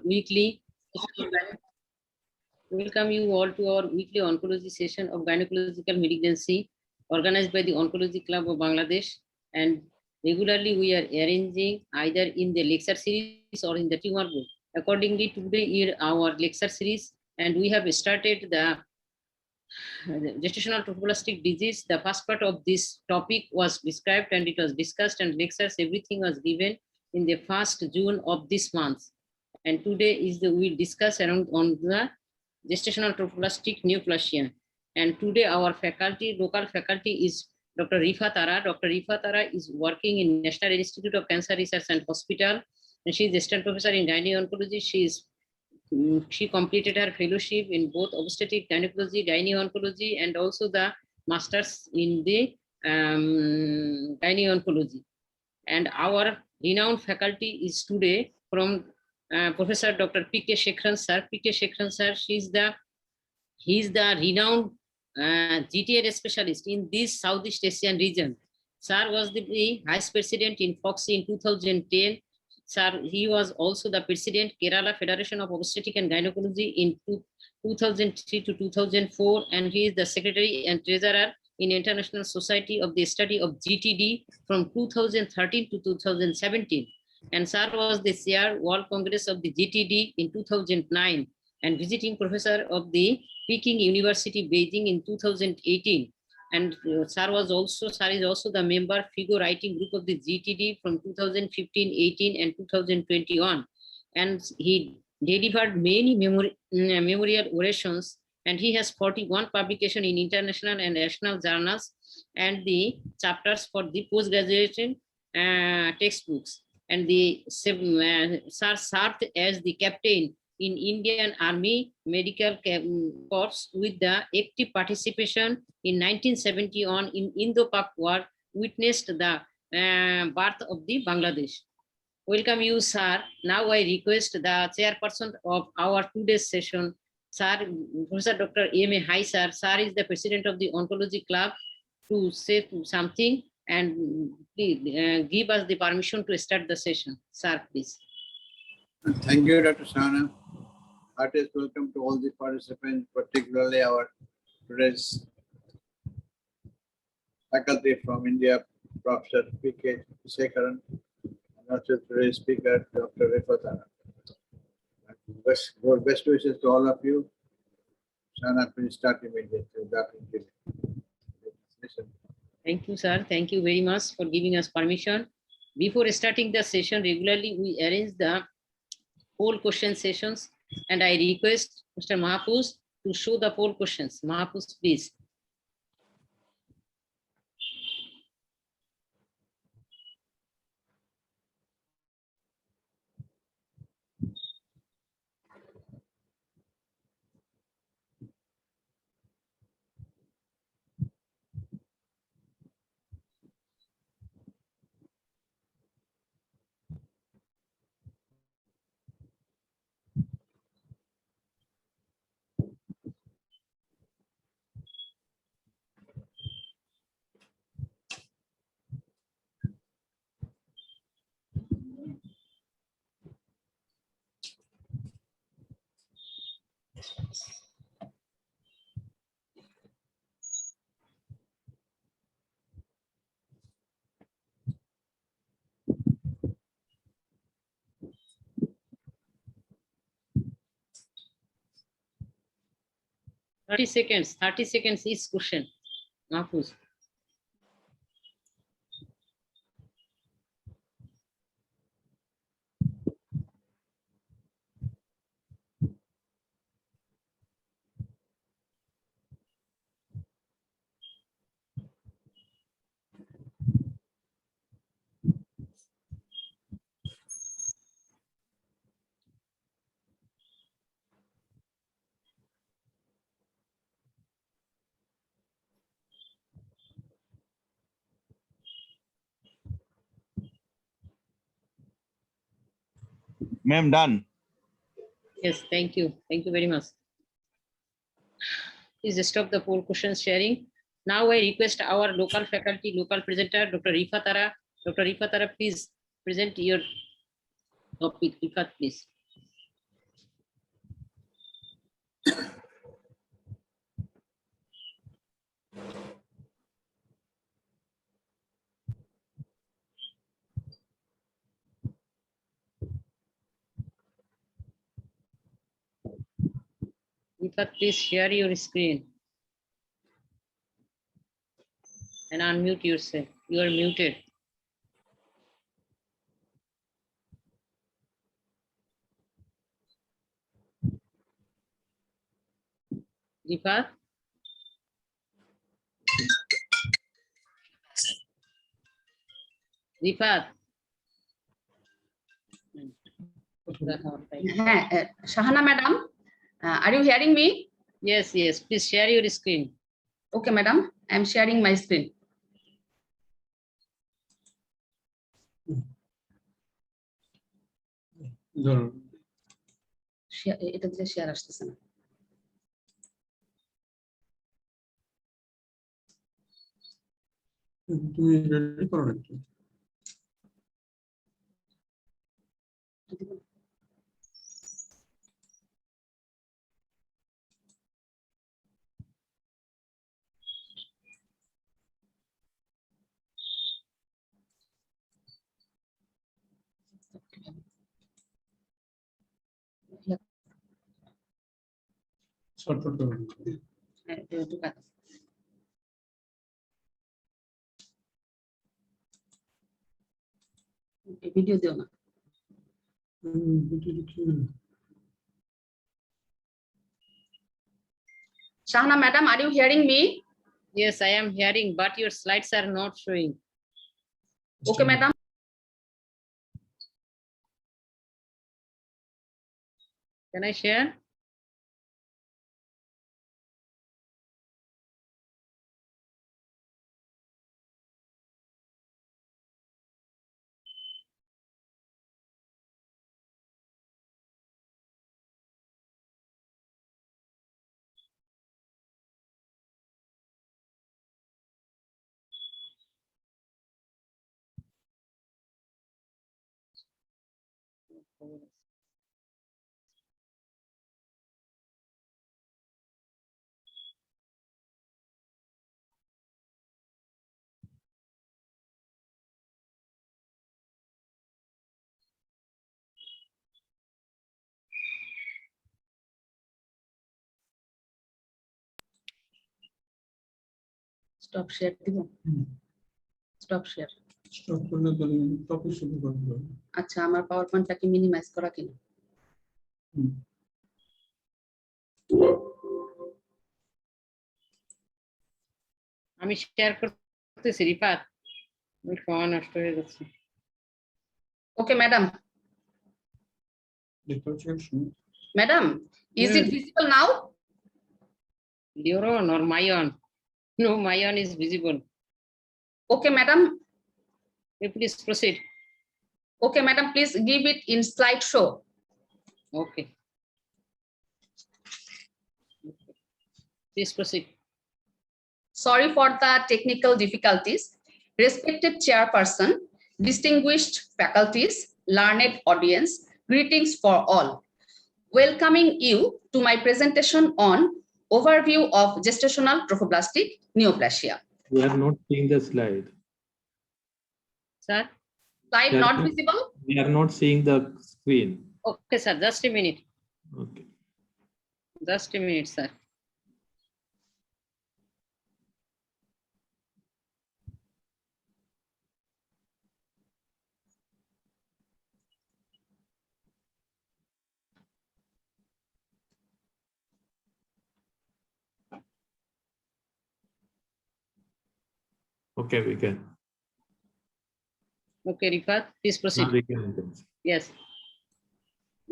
weekly welcome you all to our weekly oncology session of gynecological malignancy organized by the Oncology Club of Bangladesh. And regularly we are arranging either in the lecture series or in the tumor book. Accordingly, today is our lecture series, and we have started the gestational trophoblastic disease. The first part of this topic was described and it was discussed, and lectures, everything was given in the 1st June of this month. And today is we discuss around on the gestational trophoblastic neoplasia. And today our faculty, local faculty, is Dr. Rifa Tara. Dr. Rifa Tara is working in National Institute of Cancer Research and Hospital, and she is assistant professor in gynae-oncology. She completed her fellowship in both obstetric gynecology, gynae-oncology, and also the masters in the gynae-oncology. And our renowned faculty is today from Professor Dr. P.K. Shekharan sir. P.K. Shekharan sir, he is the renowned GTR specialist in this Southeast Asian region. Sir was the vice president in FOXI in 2010. Sir, he was also the president Kerala Federation of Obstetric and Gynecology in 2003 to 2004, and he is the secretary and treasurer in International Society of the Study of GTD from 2013 to 2017. And Sir was the chair World Congress of the GTD in 2009 and visiting professor of the Peking University, Beijing in 2018. And Sir is also the member figure writing group of the GTD from 2015-18 and 2021. And he delivered many memorial orations, and he has 41 publications in international and national journals and the chapters for the post-graduation textbooks. And the Sir served as the captain in Indian Army Medical Corps with the active participation in 1971 in Indo-Pak War, witnessed the birth of the Bangladesh. Welcome you, sir. Now I request the chairperson of our today's session, Sir, Professor Dr. M.A. Hai, sir. Sir is the president of the Oncology Club, to say something and give us the permission to start the session. Sir, please. Thank you, Dr. Sana. Heartiest welcome to all the participants, particularly our today's faculty from India, Professor P.K. Shekharan, and also today's speaker, Dr. Rifa Tara. Best wishes to all of you. Sana, please start immediately. Thank you, sir. Thank you very much for giving us permission. Before starting the session, regularly we arrange the poll question sessions, and I request Mr. Mahfuz to show the poll questions. Mahfuz, please. Thirty seconds each question. Mahfuz. Ma'am, done. Yes, thank you. Thank you very much. Please stop the poll questions sharing. Now I request our local faculty, local presenter, Dr. Rifa Tara. Dr. Rifa Tara, please present your topic. Rifat, please. Rifat, please share your screen and unmute yourself. You are muted. Rifat? Rifat? Shahana madam, are you hearing me? Yes, yes. Please share your screen. Okay, madam, I am sharing my screen. এটা দিয়ে share আসতেছে না। তুমি ready করো নাকি? Shortcut করো। Video দিও না। Shahana madam, are you hearing me? Yes, I am hearing, but your slides are not showing. Okay, madam. Can I share? Stop share দিব। Stop share. স্টপ করলে তাহলে টপিক শুরু করবে। আচ্ছা, আমার পাওয়ার পয়েন্টটাকে মিনিমাইজ করা কিনা? আমি শেয়ার করতেছি রিফাত। আমি সময় নষ্ট হয়ে যাচ্ছে। Okay, madam. Madam, is it visible now? Your own or my own? No, my own is visible. Okay, madam. Please proceed. Okay, madam, please give it in slideshow. Okay. Please proceed. Sorry for the technical difficulties. Respected chairperson, distinguished faculties, learned audience, greetings for all. Welcoming you to my presentation on overview of gestational trophoblastic neoplasia. We are not seeing the slide. Sir? Slide Yeah. not visible? We are not seeing the screen. Okay, sir. Just a minute. Okay. Just a minute, sir. Okay, we can. Okay, Rifat, please Now proceed. we can. Yes,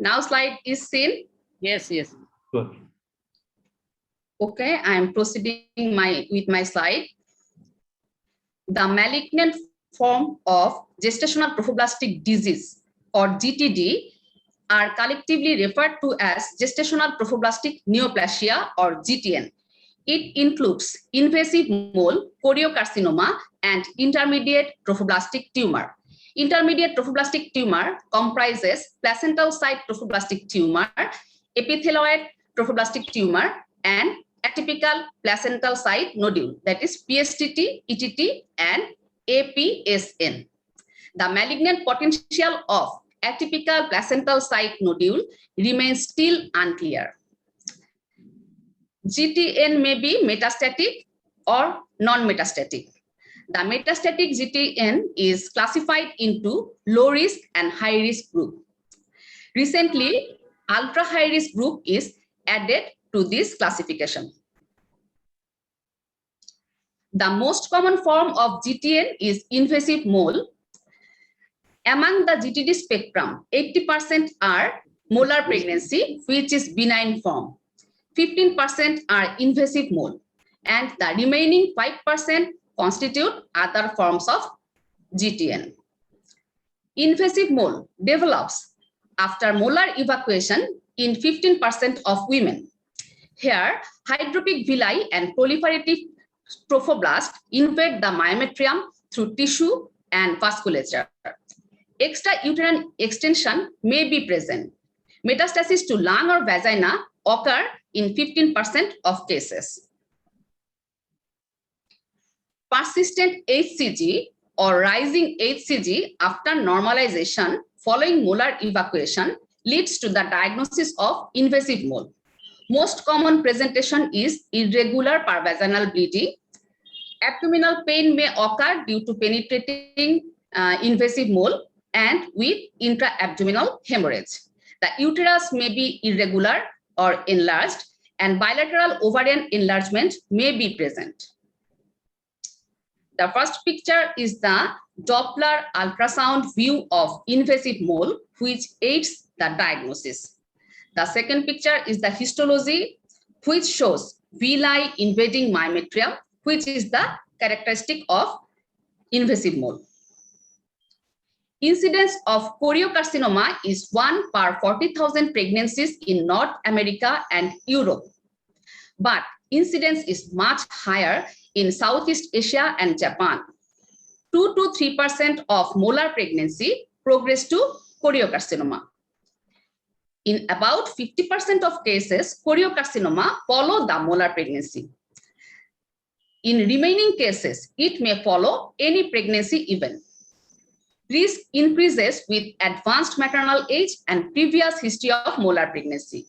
Now slide is seen. yes, yes. Good. Okay, I am proceeding with my slide. The malignant form of gestational trophoblastic disease or GTD are collectively referred to as gestational trophoblastic neoplasia or GTN. It includes invasive mole choriocarcinoma and intermediate trophoblastic tumor. Intermediate trophoblastic tumor comprises placental site trophoblastic tumor, epithelioid trophoblastic tumor, and atypical placental site nodule, that is PSTT, ETT, and APSN. The malignant potential of atypical placental site nodule remains still unclear. GTN may be metastatic or non-metastatic. The metastatic GTN is classified into low risk and high risk group. Recently, ultra high risk group is added to this classification. The most common form of GTN is invasive mole. Among the GTD spectrum, 80% are molar pregnancy, which is benign form. 15% are invasive mole, and the remaining 5% constitute other forms of GTN. Invasive mole develops after molar evacuation in 15% of women. Here, hydropic villi and proliferative trophoblast invade the myometrium through tissue and vasculature. Extrauterine extension may be present. Metastasis to lung or vagina occur in 15% of cases. Persistent HCG or rising HCG after normalization following molar evacuation leads to the diagnosis of invasive mole. Most common presentation is irregular pervaginal bleeding. Abdominal pain may occur due to penetrating invasive mole and with intra-abdominal hemorrhage. The uterus may be irregular or enlarged, and bilateral ovarian enlargement may be present. The first picture is the Doppler ultrasound view of invasive mole, which aids the diagnosis. The second picture is the histology, which shows villi invading myometrium, which is the characteristic of invasive mole. Incidence of choriocarcinoma is 1 per 40,000 pregnancies in North America and Europe. But incidence is much higher in Southeast Asia and Japan. 2 to 3% of molar pregnancy progress to choriocarcinoma. In about 50% of cases, choriocarcinoma follow the molar pregnancy. In remaining cases, it may follow any pregnancy event. Risk increases with advanced maternal age and previous history of molar pregnancy.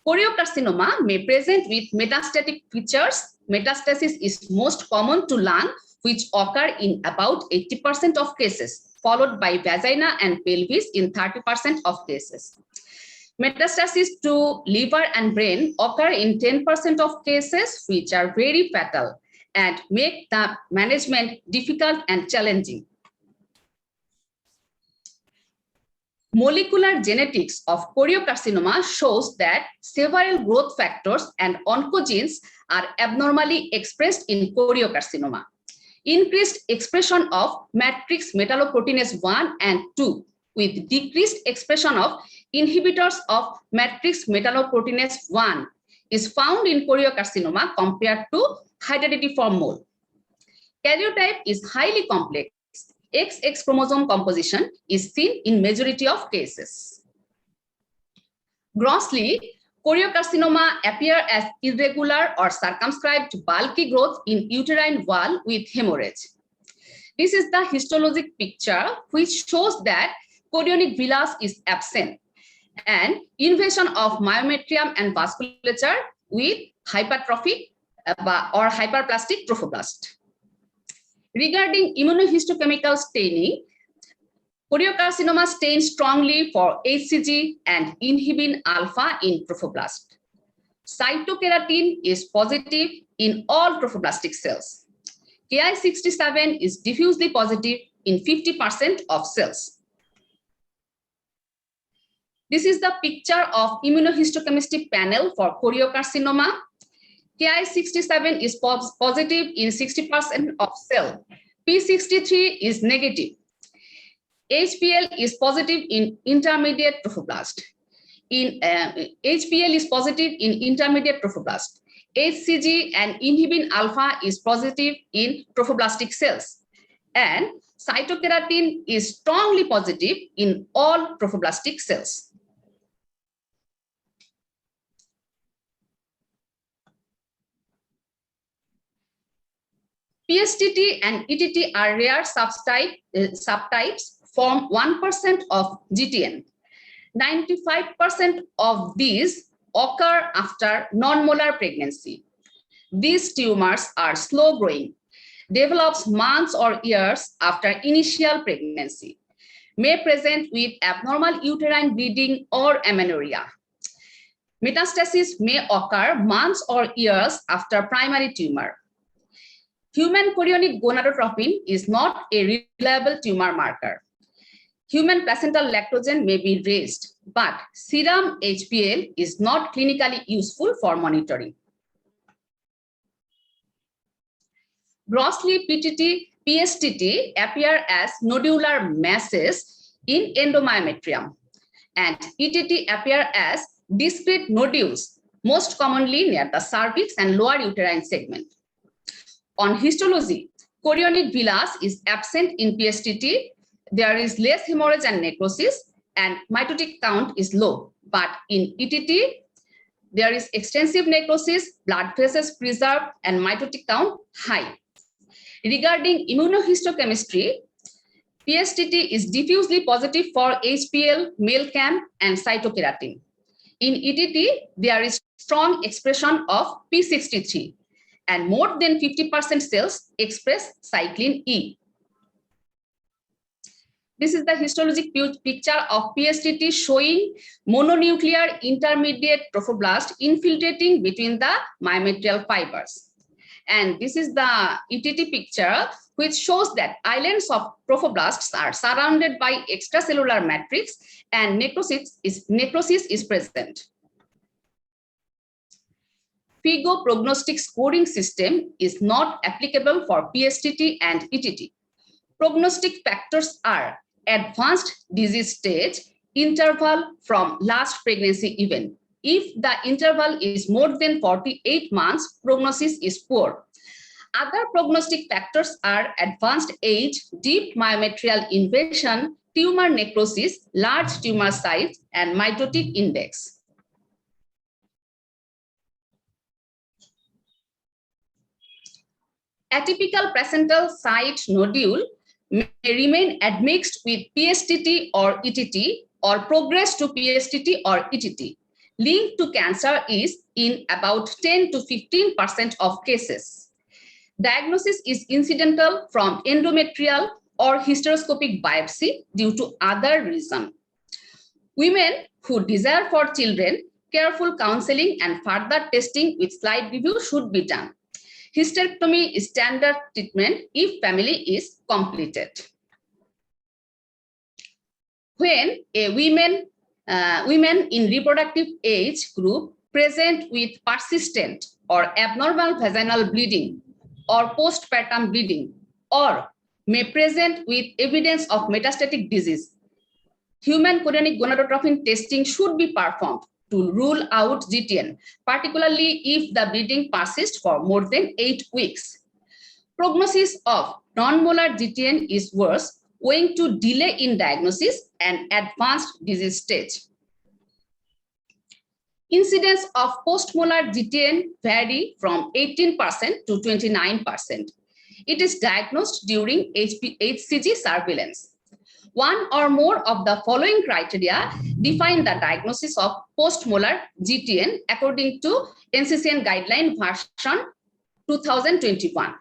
Choriocarcinoma may present with metastatic features. Metastasis is most common to lung, which occur in about 80% of cases, followed by vagina and pelvis in 30% of cases. Metastasis to liver and brain occur in 10% of cases, which are very fatal and make the management difficult and challenging. Molecular genetics of choriocarcinoma shows that several growth factors and oncogenes are abnormally expressed in choriocarcinoma. Increased expression of matrix metalloproteinase 1 and 2 with decreased expression of inhibitors of matrix metalloproteinase 1 is found in choriocarcinoma compared to hereditary-form mole. Karyotype is highly complex. XX chromosome composition is seen in majority of cases. Grossly, choriocarcinoma appear as irregular or circumscribed bulky growth in uterine wall with hemorrhage. This is the histologic picture which shows that chorionic villus is absent and invasion of myometrium and vasculature with hypertrophic or hyperplastic trophoblast. Regarding immunohistochemical staining, choriocarcinoma stains strongly for HCG and inhibin alpha in trophoblast. Cytokeratin is positive in all trophoblastic cells. Ki67 is diffusely positive in 50% of cells. This is the picture of immunohistochemistry panel for choriocarcinoma. Ki67 is positive in 60% of cell. P63 is negative. HPL is positive in intermediate trophoblast. HPL is positive in intermediate trophoblast. HCG and inhibin alpha is positive in trophoblastic cells. And cytokeratin is strongly positive in all trophoblastic cells. PSTT and ETT are rare subtypes, form 1% of GTN. 95% of these occur after non-molar pregnancy. These tumors are slow growing, develops months or years after initial pregnancy, may present with abnormal uterine bleeding or amenorrhea. Metastasis may occur months or years after primary tumor. Human chorionic gonadotropin is not a reliable tumor marker. Human placental lactogen may be raised, but serum HPL is not clinically useful for monitoring. Grossly PSTT appear as nodular masses in endomyometrium, and ETT appear as discrete nodules, most commonly near the cervix and lower uterine segment. On histology, chorionic villus is absent in PSTT. There is less hemorrhage and necrosis, and mitotic count is low. But in ETT, there is extensive necrosis, blood vessels preserved, and mitotic count high. Regarding immunohistochemistry, PSTT is diffusely positive for HPL, MELCAM, and cytokeratin. In ETT, there is strong expression of P63, and more than 50% cells express cyclin E. This is the histologic picture of PSTT showing mononuclear intermediate trophoblast infiltrating between the myometrial fibers. And this is the ETT picture, which shows that islands of trophoblasts are surrounded by extracellular matrix and necrosis is present. FIGO prognostic scoring system is not applicable for PSTT and ETT. Prognostic factors are advanced disease stage, interval from last pregnancy event. If the interval is more than 48 months, prognosis is poor. Other prognostic factors are advanced age, deep myometrial invasion, tumor necrosis, large tumor size, and mitotic index. Atypical placental site nodule may remain admixed with PSTT or ETT or progress to PSTT or ETT. Link to cancer is in about 10 to 15% of cases. Diagnosis is incidental from endometrial or hysteroscopic biopsy due to other reason. Women who desire for children, careful counseling and further testing with slide review should be done. Hysterectomy is standard treatment if family is completed. When a women in reproductive age group present with persistent or abnormal vaginal bleeding or postpartum bleeding or may present with evidence of metastatic disease, human chorionic gonadotropin testing should be performed to rule out GTN, particularly if the bleeding persists for more than 8 weeks. Prognosis of non-molar GTN is worse owing to delay in diagnosis and advanced disease stage. Incidence of postmolar GTN vary from 18% to 29%. It is diagnosed during HCG surveillance. One or more of the following criteria define the diagnosis of postmolar GTN according to NCCN guideline version 2021.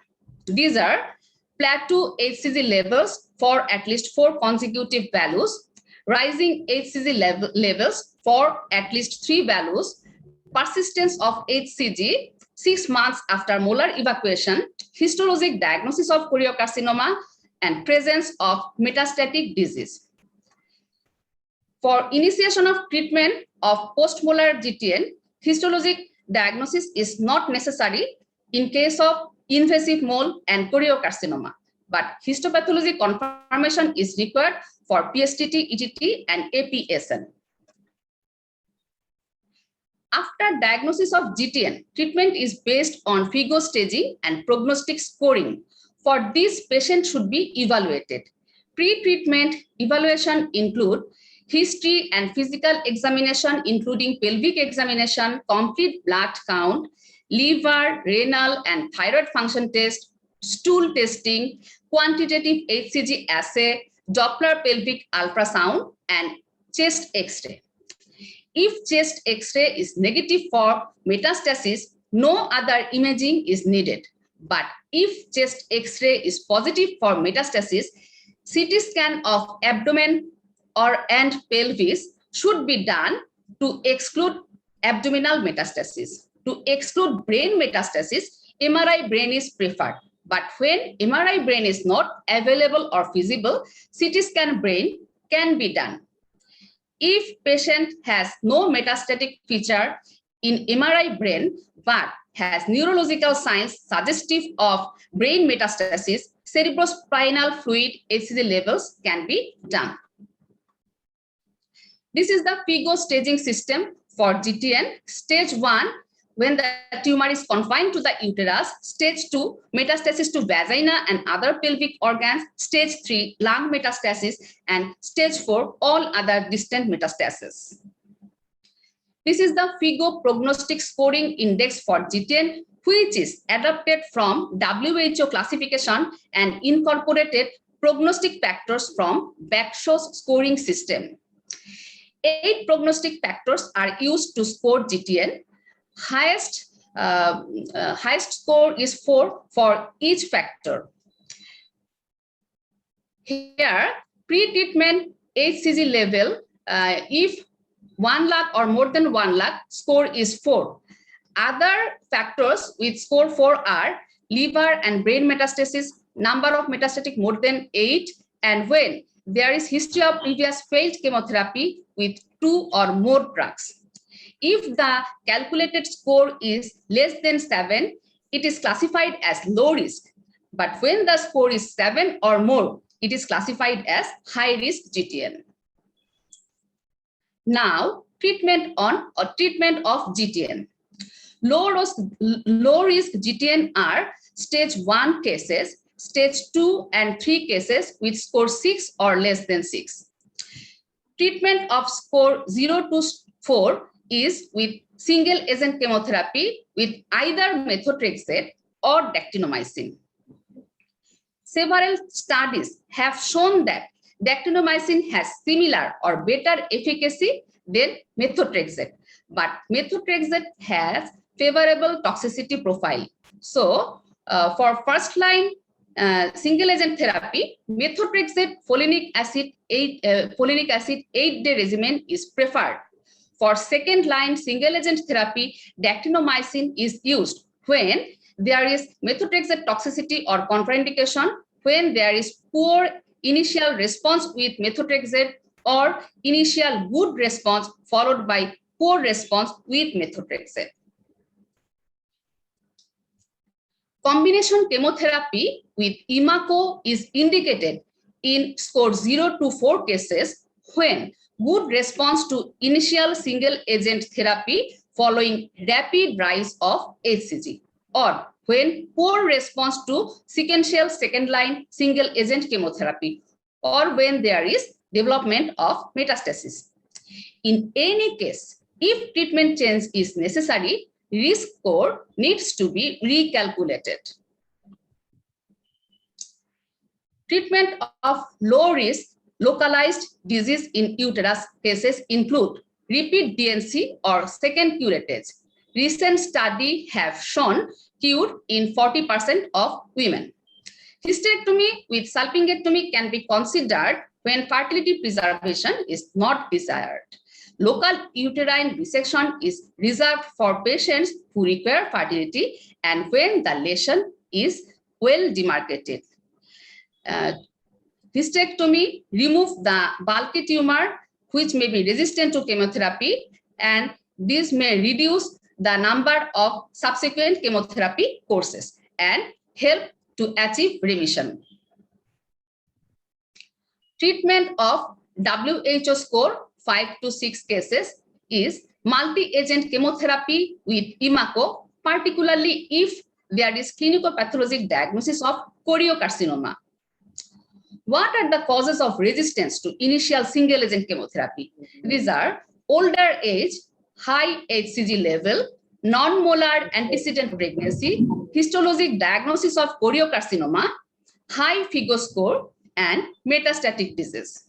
These are plateau HCG levels for at least 4 consecutive values, rising HCG levels for at least 3 values, persistence of HCG 6 months after molar evacuation, histologic diagnosis of choriocarcinoma, and presence of metastatic disease. For initiation of treatment of postmolar GTN, histologic diagnosis is not necessary in case of invasive mole and choriocarcinoma, but histopathology confirmation is required for PSTT, ETT, and APSN. After diagnosis of GTN, treatment is based on FIGO staging and prognostic scoring. For this, patient should be evaluated. Pre-treatment evaluation include history and physical examination, including pelvic examination, complete blood count, liver, renal, and thyroid function test, stool testing, quantitative HCG assay, Doppler pelvic ultrasound, and chest X-ray. If chest X-ray is negative for metastasis, no other imaging is needed. But if chest X-ray is positive for metastasis, CT scan of abdomen and pelvis should be done to exclude abdominal metastasis. To exclude brain metastasis, MRI brain is preferred. But when MRI brain is not available or feasible, CT scan brain can be done. If patient has no metastatic feature in MRI brain, but has neurological signs suggestive of brain metastasis, cerebrospinal fluid HCG levels can be done. This is the FIGO staging system for GTN. Stage 1, when the tumor is confined to the uterus. Stage 2, metastasis to vagina and other pelvic organs. Stage 3, lung metastasis. And stage 4, all other distant metastasis. This is the FIGO prognostic scoring index for GTN, which is adapted from WHO classification and incorporated prognostic factors from Bakshos scoring system. 8 prognostic factors are used to score GTN. Highest score is 4 for each factor. Here, pre-treatment HCG level, if 1 lakh or more than 1 lakh, score is 4. Other factors with score 4 are liver and brain metastasis, number of metastatic more than 8, and when there is history of previous failed chemotherapy with 2 or more drugs. If the calculated score is less than 7, it is classified as low risk. But when the score is 7 or more, it is classified as high risk GTN. Now, treatment of GTN. Low risk GTN are stage 1 cases, stage 2 and 3 cases with score 6 or less than 6. Treatment of score 0 to 4 is with single agent chemotherapy with either methotrexate or dactinomycin. Several studies have shown that dactinomycin has similar or better efficacy than methotrexate, but methotrexate has favorable toxicity profile. So, for first line single agent therapy, methotrexate folinic acid 8-day regimen is preferred. For second line single agent therapy, dactinomycin is used when there is methotrexate toxicity or contraindication, when there is poor initial response with methotrexate or initial good response followed by poor response with methotrexate. Combination chemotherapy with Imaco is indicated in score 0 to 4 cases when good response to initial single agent therapy following rapid rise of HCG, or when poor response to sequential second line single agent chemotherapy, or when there is development of metastasis. In any case, if treatment change is necessary, risk score needs to be recalculated. Treatment of low risk localized disease in uterus cases include repeat DNC or second curettage. Recent studies have shown cure in 40% of women. Hysterectomy with salpingectomy can be considered when fertility preservation is not desired. Local uterine resection is reserved for patients who require fertility and when the lesion is well demarcated. Hysterectomy removes the bulky tumor which may be resistant to chemotherapy, and this may reduce the number of subsequent chemotherapy courses and help to achieve remission. Treatment of WHO score 5 to 6 cases is multi-agent chemotherapy with Imaco, particularly if there is clinical pathologic diagnosis of choriocarcinoma. What are the causes of resistance to initial single agent chemotherapy? These are older age, high HCG level, non-molar antecedent pregnancy, histologic diagnosis of choriocarcinoma, high FIGO score, and metastatic disease.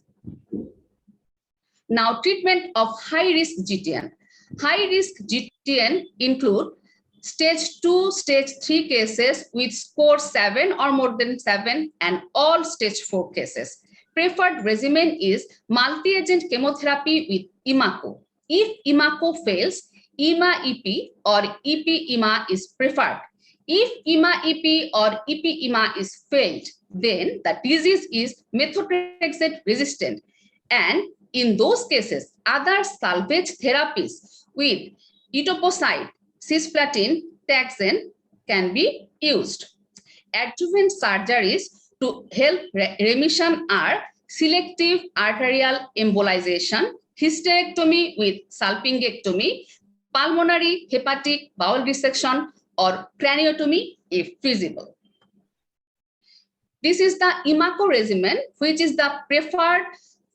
Now, treatment of high-risk GTN. High-risk GTN include stage 2, stage 3 cases with score 7 or more than 7 and all stage 4 cases. Preferred regimen is multi-agent chemotherapy with IMACO. If IMACO fails, IMA-EP or EP-IMA is preferred. If IMA-EP or EP-IMA is failed, then the disease is methotrexate resistant. And in those cases, other salvage therapies with etoposide, cisplatin, taxane can be used. Adjuvant surgeries to help remission are selective arterial embolization, hysterectomy with salpingectomy, pulmonary hepatic bowel resection, or craniotomy if feasible. This is the IMACO regimen, which is the preferred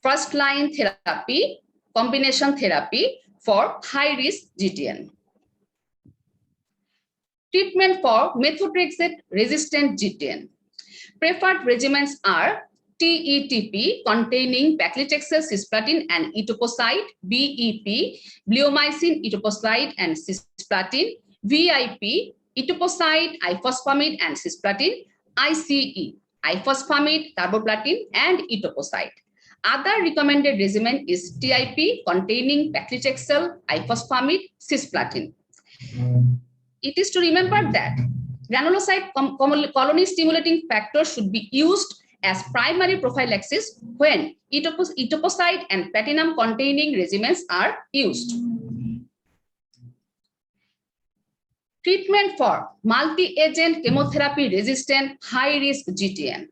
first-line therapy, combination therapy for high-risk GTN. Treatment for methotrexate-resistant GTN. Preferred regimens are TETP containing paclitaxel, cisplatin, and etoposide, BEP, bleomycin, etoposide, and cisplatin, VIP, etoposide, ifosfamide, and cisplatin, ICE, ifosfamide, carboplatin, and etoposide. Other recommended regimen is TIP containing paclitaxel, ifosfamide, cisplatin. It is to remember that granulocyte colony stimulating factor should be used as primary prophylaxis when etoposide and platinum containing regimens are used. Treatment for multi-agent chemotherapy resistant high-risk GTN.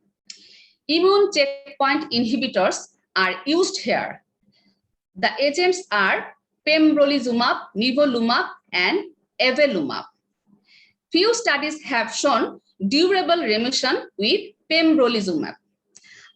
Immune checkpoint inhibitors are used here. The agents are pembrolizumab, nivolumab, and avelumab. Few studies have shown durable remission with pembrolizumab.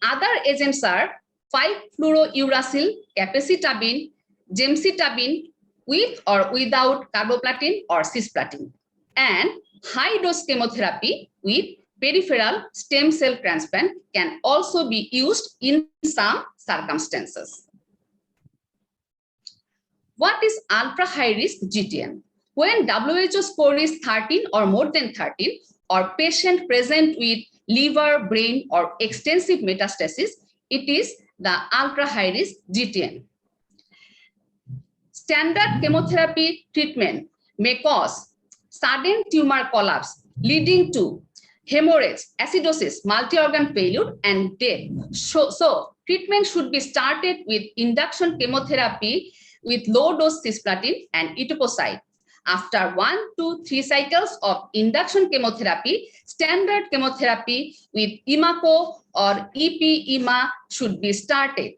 Other agents are 5-fluorouracil, capecitabine, gemcitabine with or without carboplatin or cisplatin, and high-dose chemotherapy with peripheral stem cell transplant can also be used in some circumstances. What is ultra-high-risk GTN? When WHO score is 13 or more than 13, or patient present with liver, brain, or extensive metastasis, it is the ultra-high-risk GTN. Standard chemotherapy treatment may cause sudden tumor collapse leading to hemorrhage, acidosis, multi-organ failure, and death. So treatment should be started with induction chemotherapy with low-dose cisplatin and etoposide. After 1 to 3 cycles of induction chemotherapy, standard chemotherapy with IMACO or EP-IMA should be started.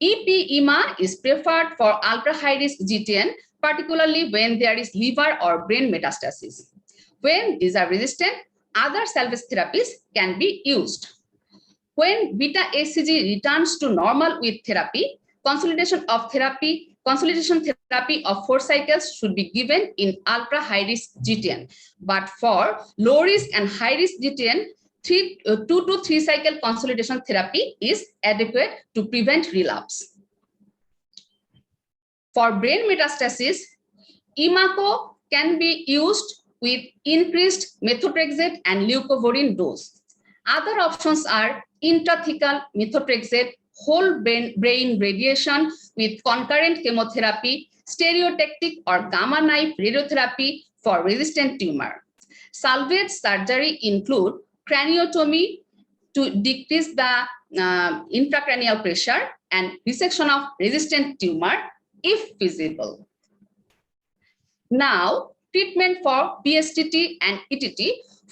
EP-IMA is preferred for ultra-high-risk GTN, particularly when there is liver or brain metastasis. When these are resistant, other salvage therapies can be used. When beta-HCG returns to normal with therapy, consolidation therapy of 4 cycles should be given in ultra-high-risk GTN. But for low-risk and high-risk GTN, 2 to 3 cycle consolidation therapy is adequate to prevent relapse. For brain metastasis, IMACO can be used with increased methotrexate and leucovorin dose. Other options are intrathecal methotrexate, whole brain radiation with concurrent chemotherapy, stereotactic or gamma knife radiotherapy for resistant tumor. Salvage surgery include craniotomy to decrease the intracranial pressure and resection of resistant tumor if feasible. Now, treatment for PSTT and ETT,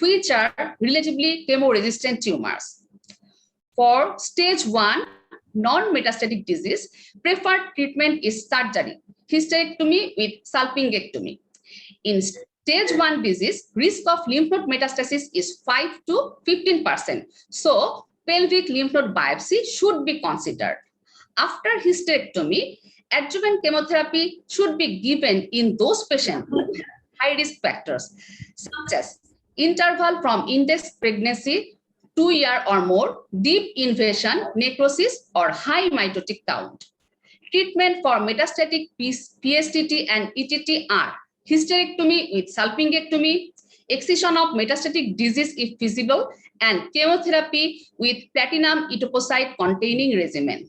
which are relatively chemo-resistant tumors. For stage 1 non-metastatic disease, preferred treatment is surgery, hysterectomy with salpingectomy. In stage 1 disease, risk of lymph node metastasis is 5 to 15%. So, pelvic lymph node biopsy should be considered. After hysterectomy, adjuvant chemotherapy should be given in those patients with high risk factors, such as interval from index pregnancy, 2 years or more, deep invasion, necrosis, or high mitotic count. Treatment for metastatic PSTT and ETT are hysterectomy with salpingectomy, excision of metastatic disease if feasible, and chemotherapy with platinum etoposide containing regimen.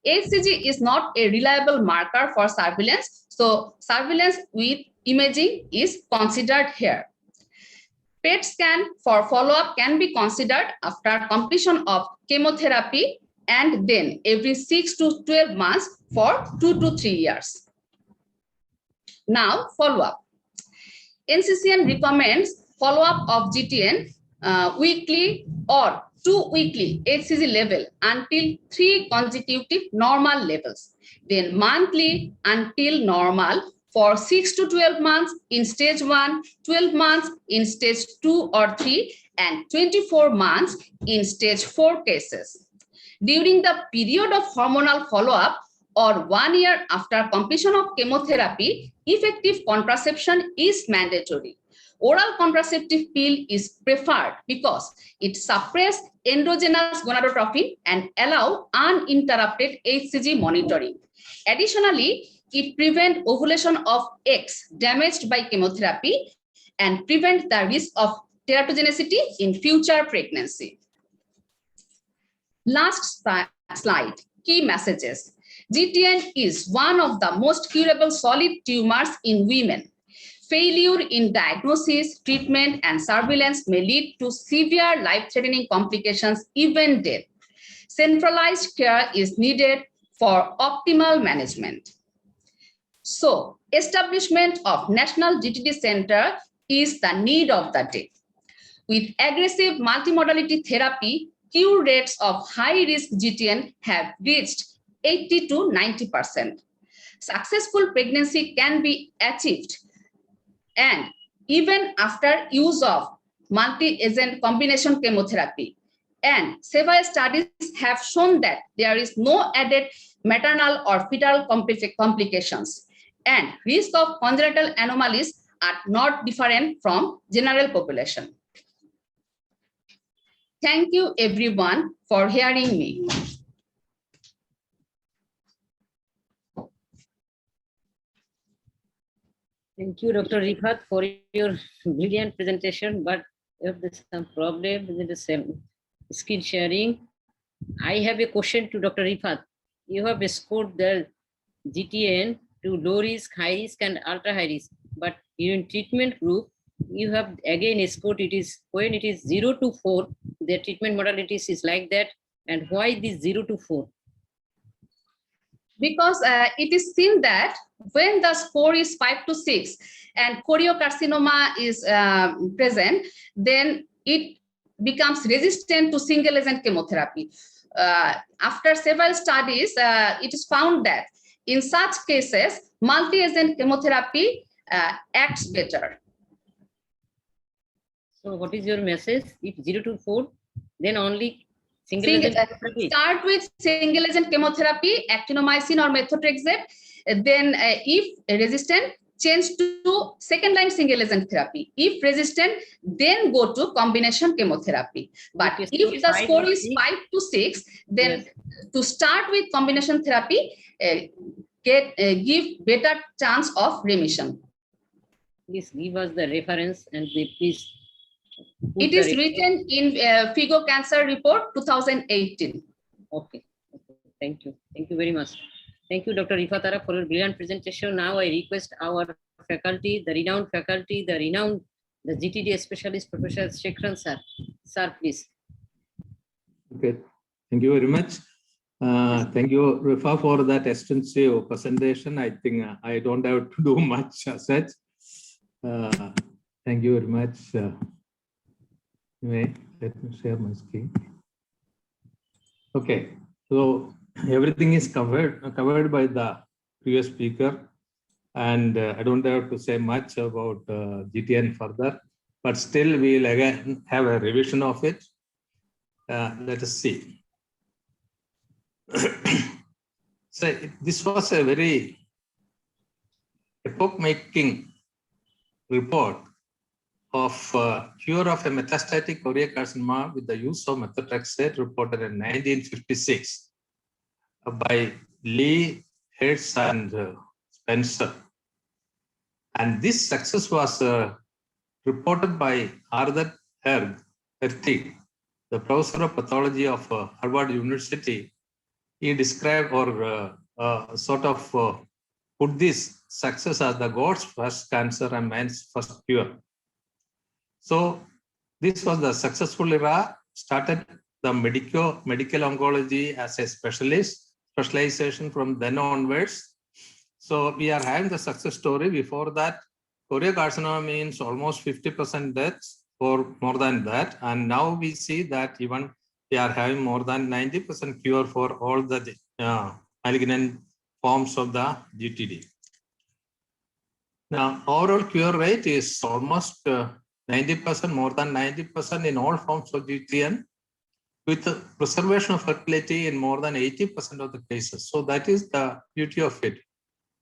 HCG is not a reliable marker for surveillance, so surveillance with imaging is considered here. PET scan for follow-up can be considered after completion of chemotherapy and then every 6 to 12 months for 2 to 3 years. Now, follow-up. NCCN recommends follow-up of GTN weekly or 2 weekly HCG level until 3 consecutive normal levels, then monthly until normal for 6 to 12 months in stage 1, 12 months in stage 2 or 3, and 24 months in stage 4 cases. During the period of hormonal follow-up or 1 year after completion of chemotherapy, effective contraception is mandatory. Oral contraceptive pill is preferred because it suppresses endogenous gonadotropin and allow uninterrupted HCG monitoring. Additionally, it prevents ovulation of eggs damaged by chemotherapy and prevents the risk of teratogenicity in future pregnancy. Last slide, key messages. GTN is one of the most curable solid tumors in women. Failure in diagnosis, treatment, and surveillance may lead to severe life-threatening complications, even death. Centralized care is needed for optimal management. So, establishment of National GTD Center is the need of the day. With aggressive multimodality therapy, cure rates of high-risk GTN have reached 80 to 90%. Successful pregnancy can be achieved, and even after use of multi-agent combination chemotherapy. And several studies have shown that there is no added maternal or fetal complications, and risk of congenital anomalies are not different from general population. Thank you everyone for hearing me. Thank you, Dr. Rifat, for your brilliant presentation, but if there's some problem with the same screen sharing, I have a question to Dr. Rifat. You have scored the GTN to low risk, high risk, and ultra high risk, but in treatment group, you have again scored it is when it is 0 to 4, the treatment modalities is like that, and why this 0 to 4? Because it is seen that when the score is 5 to 6 and choriocarcinoma is present, then it becomes resistant to single agent chemotherapy. After several studies, it is found that in such cases, multi-agent chemotherapy acts better. So what is your message? If 0 to 4, then only single agent chemotherapy? Start with single agent chemotherapy, actinomycin or methotrexate. Then if resistant, change to second line single agent therapy. If resistant, then go to combination chemotherapy. But Okay, so if the five score to is six, 5 to 6, then yes, to start with combination therapy, give better chance of remission. please give us the reference and please. put It the is reference. written in FIGO Cancer Report 2018. Okay. Thank you. Thank you very much. Thank you, Dr. Rifat Ara, for your brilliant presentation. Now I request our faculty, the renowned the GTD specialist, Professor Shekran sir. Sir, please. Okay, thank you very much. Thank you, Rifa, for that extensive presentation. I think I don't have to do much as such. Thank you very much. Let me share my screen. Okay, so everything is covered by the previous speaker, and I don't have to say much about GTN further, but still we'll again have a revision of it. Let us see. So this was a very epoch-making report of cure of a metastatic choriocarcinoma with the use of methotrexate, reported in 1956 by Lee Hertz and Spencer. And this success was reported by Arthur Hertig, the professor of pathology of Harvard University. He described or put this success as the God's first cancer and man's first cure. So this was the successful era, started the medical oncology as a specialization from then onwards. So we are having the success story. Before that, choriocarcinoma means almost 50% deaths or more than that. And now we see that even we are having more than 90% cure for all the malignant forms of the GTD. Now, overall cure rate is almost 90%, more than 90% in all forms of GTN, with preservation of fertility in more than 80% of the cases. So that is the beauty of it.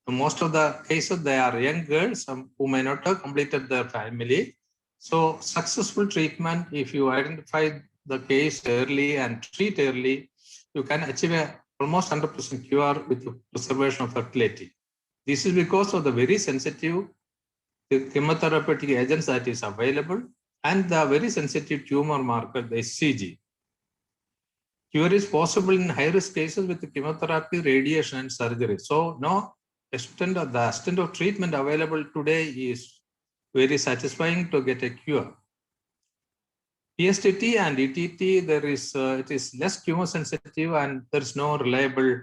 Most of the cases, they are young girls who may not have completed their family. So successful treatment, if you identify the case early and treat early, you can achieve almost 100% cure with the preservation of fertility. This is because of the very sensitive chemotherapeutic agents that is available and the very sensitive tumor marker, the HCG. Cure is possible in high-risk cases with the chemotherapy, radiation, and surgery. So the extent of treatment available today is very satisfying to get a cure. PSTT and ETT, it is less tumor sensitive and there is no reliable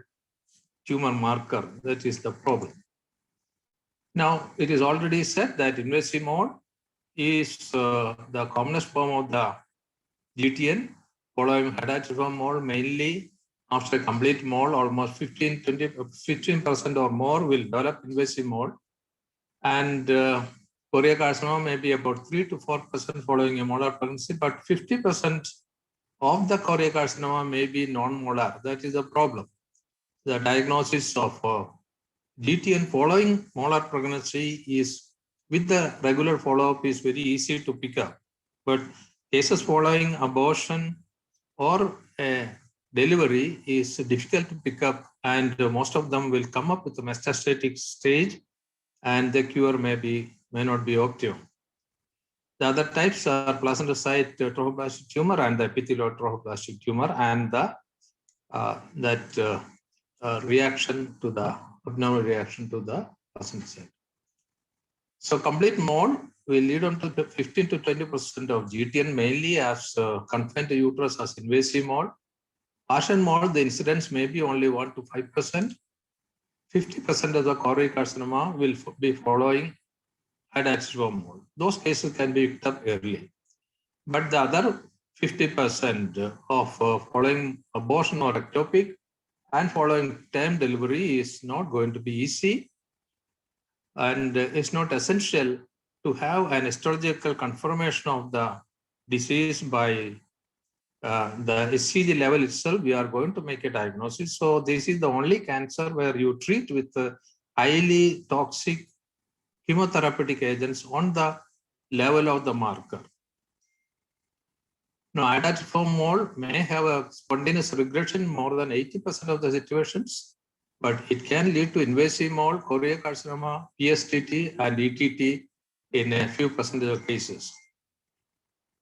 tumor marker. That is the problem. Now, it is already said that invasive mode is the commonest form of the GTN, following heterogeneous mode mainly. After a complete mode, almost 15% or more will develop invasive mode. And choriocarcinoma may be about 3 to 4% following a molar pregnancy, but 50% of the choriocarcinoma may be non-molar. That is a problem. The diagnosis of GTN following molar pregnancy is, with the regular follow-up, is very easy to pick up. But cases following abortion or delivery is difficult to pick up, and most of them will come up with a metastatic stage, and the cure may not be optimum. The other types are placenta-site trophoblastic tumor and the epithelial trophoblastic tumor, and reaction to the abnormal reaction to the placenta-site. So complete mode will lead on to 15 to 20% of GTN, mainly as confined to uterus as invasive mode. Partial mode, the incidence may be only 1 to 5%. 50% of the choriocarcinoma will be following adnexal mode. Those cases can be picked up early. But the other 50% of following abortion or ectopic and following term delivery is not going to be easy. And it's not essential to have an histological confirmation of the disease by the HCG level itself. We are going to make a diagnosis. So this is the only cancer where you treat with highly toxic chemotherapeutic agents on the level of the marker. Now, adnexal mode may have a spontaneous regression in more than 80% of the situations, but it can lead to invasive mode, choriocarcinoma, PSTT, and ETT in a few percentage of cases.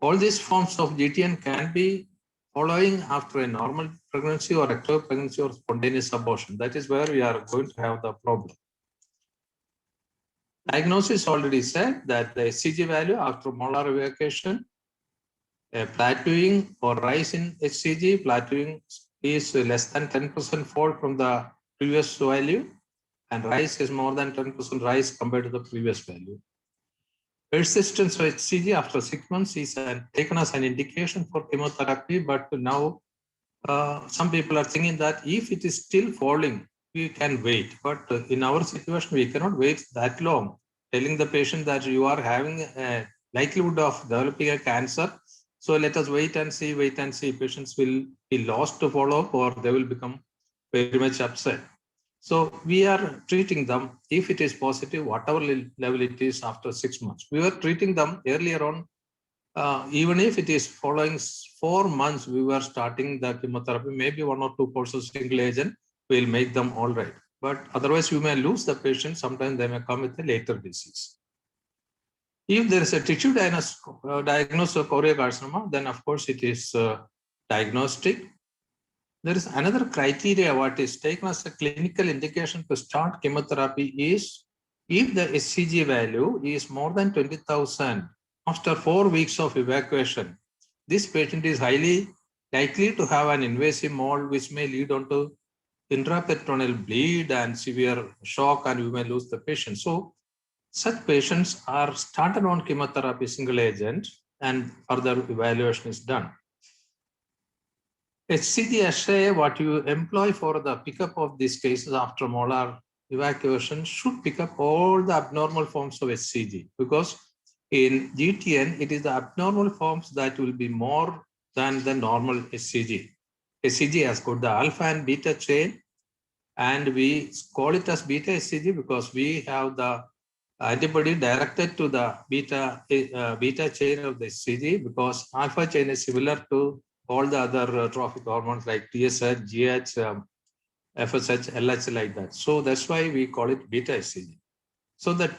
All these forms of GTN can be following after a normal pregnancy or ectopic pregnancy or spontaneous abortion. That is where we are going to have the problem. Diagnosis already said that the HCG value after molar evacuation, a plateauing or rise in HCG, plateauing is less than 10% fall from the previous value, and rise is more than 10% rise compared to the previous value. Persistence of HCG after 6 months is taken as an indication for chemotherapy, but now some people are thinking that if it is still falling, we can wait. But in our situation, we cannot wait that long, telling the patient that you are having a likelihood of developing a cancer. So let us wait and see. Patients will be lost to follow up, or they will become very much upset. So we are treating them, if it is positive, whatever level it is, after 6 months. We were treating them earlier on. Even if it is following 4 months, we were starting the chemotherapy, maybe 1 or 2 courses single agent will make them all right. but otherwise you may lose the patient. Sometimes they may come with a later disease. If there is a tissue diagnosis of choriocarcinoma, then of course it is diagnostic. There is another criteria what is taken as a clinical indication to start chemotherapy is if the HCG value is more than 20,000 after 4 weeks of evacuation, this patient is highly likely to have an invasive mole which may lead on to intraperitoneal bleed and severe shock, and we may lose the patient. So such patients are started on chemotherapy single agent and further evaluation is done. HCG assay, what you employ for the pickup of these cases after molar evacuation should pick up all the abnormal forms of HCG, because in GTN, it is the abnormal forms that will be more than the normal HCG. HCG has got the alpha and beta chain, and we call it as beta HCG because we have the antibody directed to the beta chain of the HCG, because alpha chain is similar to all the other trophic hormones like TSH, GH, FSH, LH, like that. So that's why we call it beta HCG. So that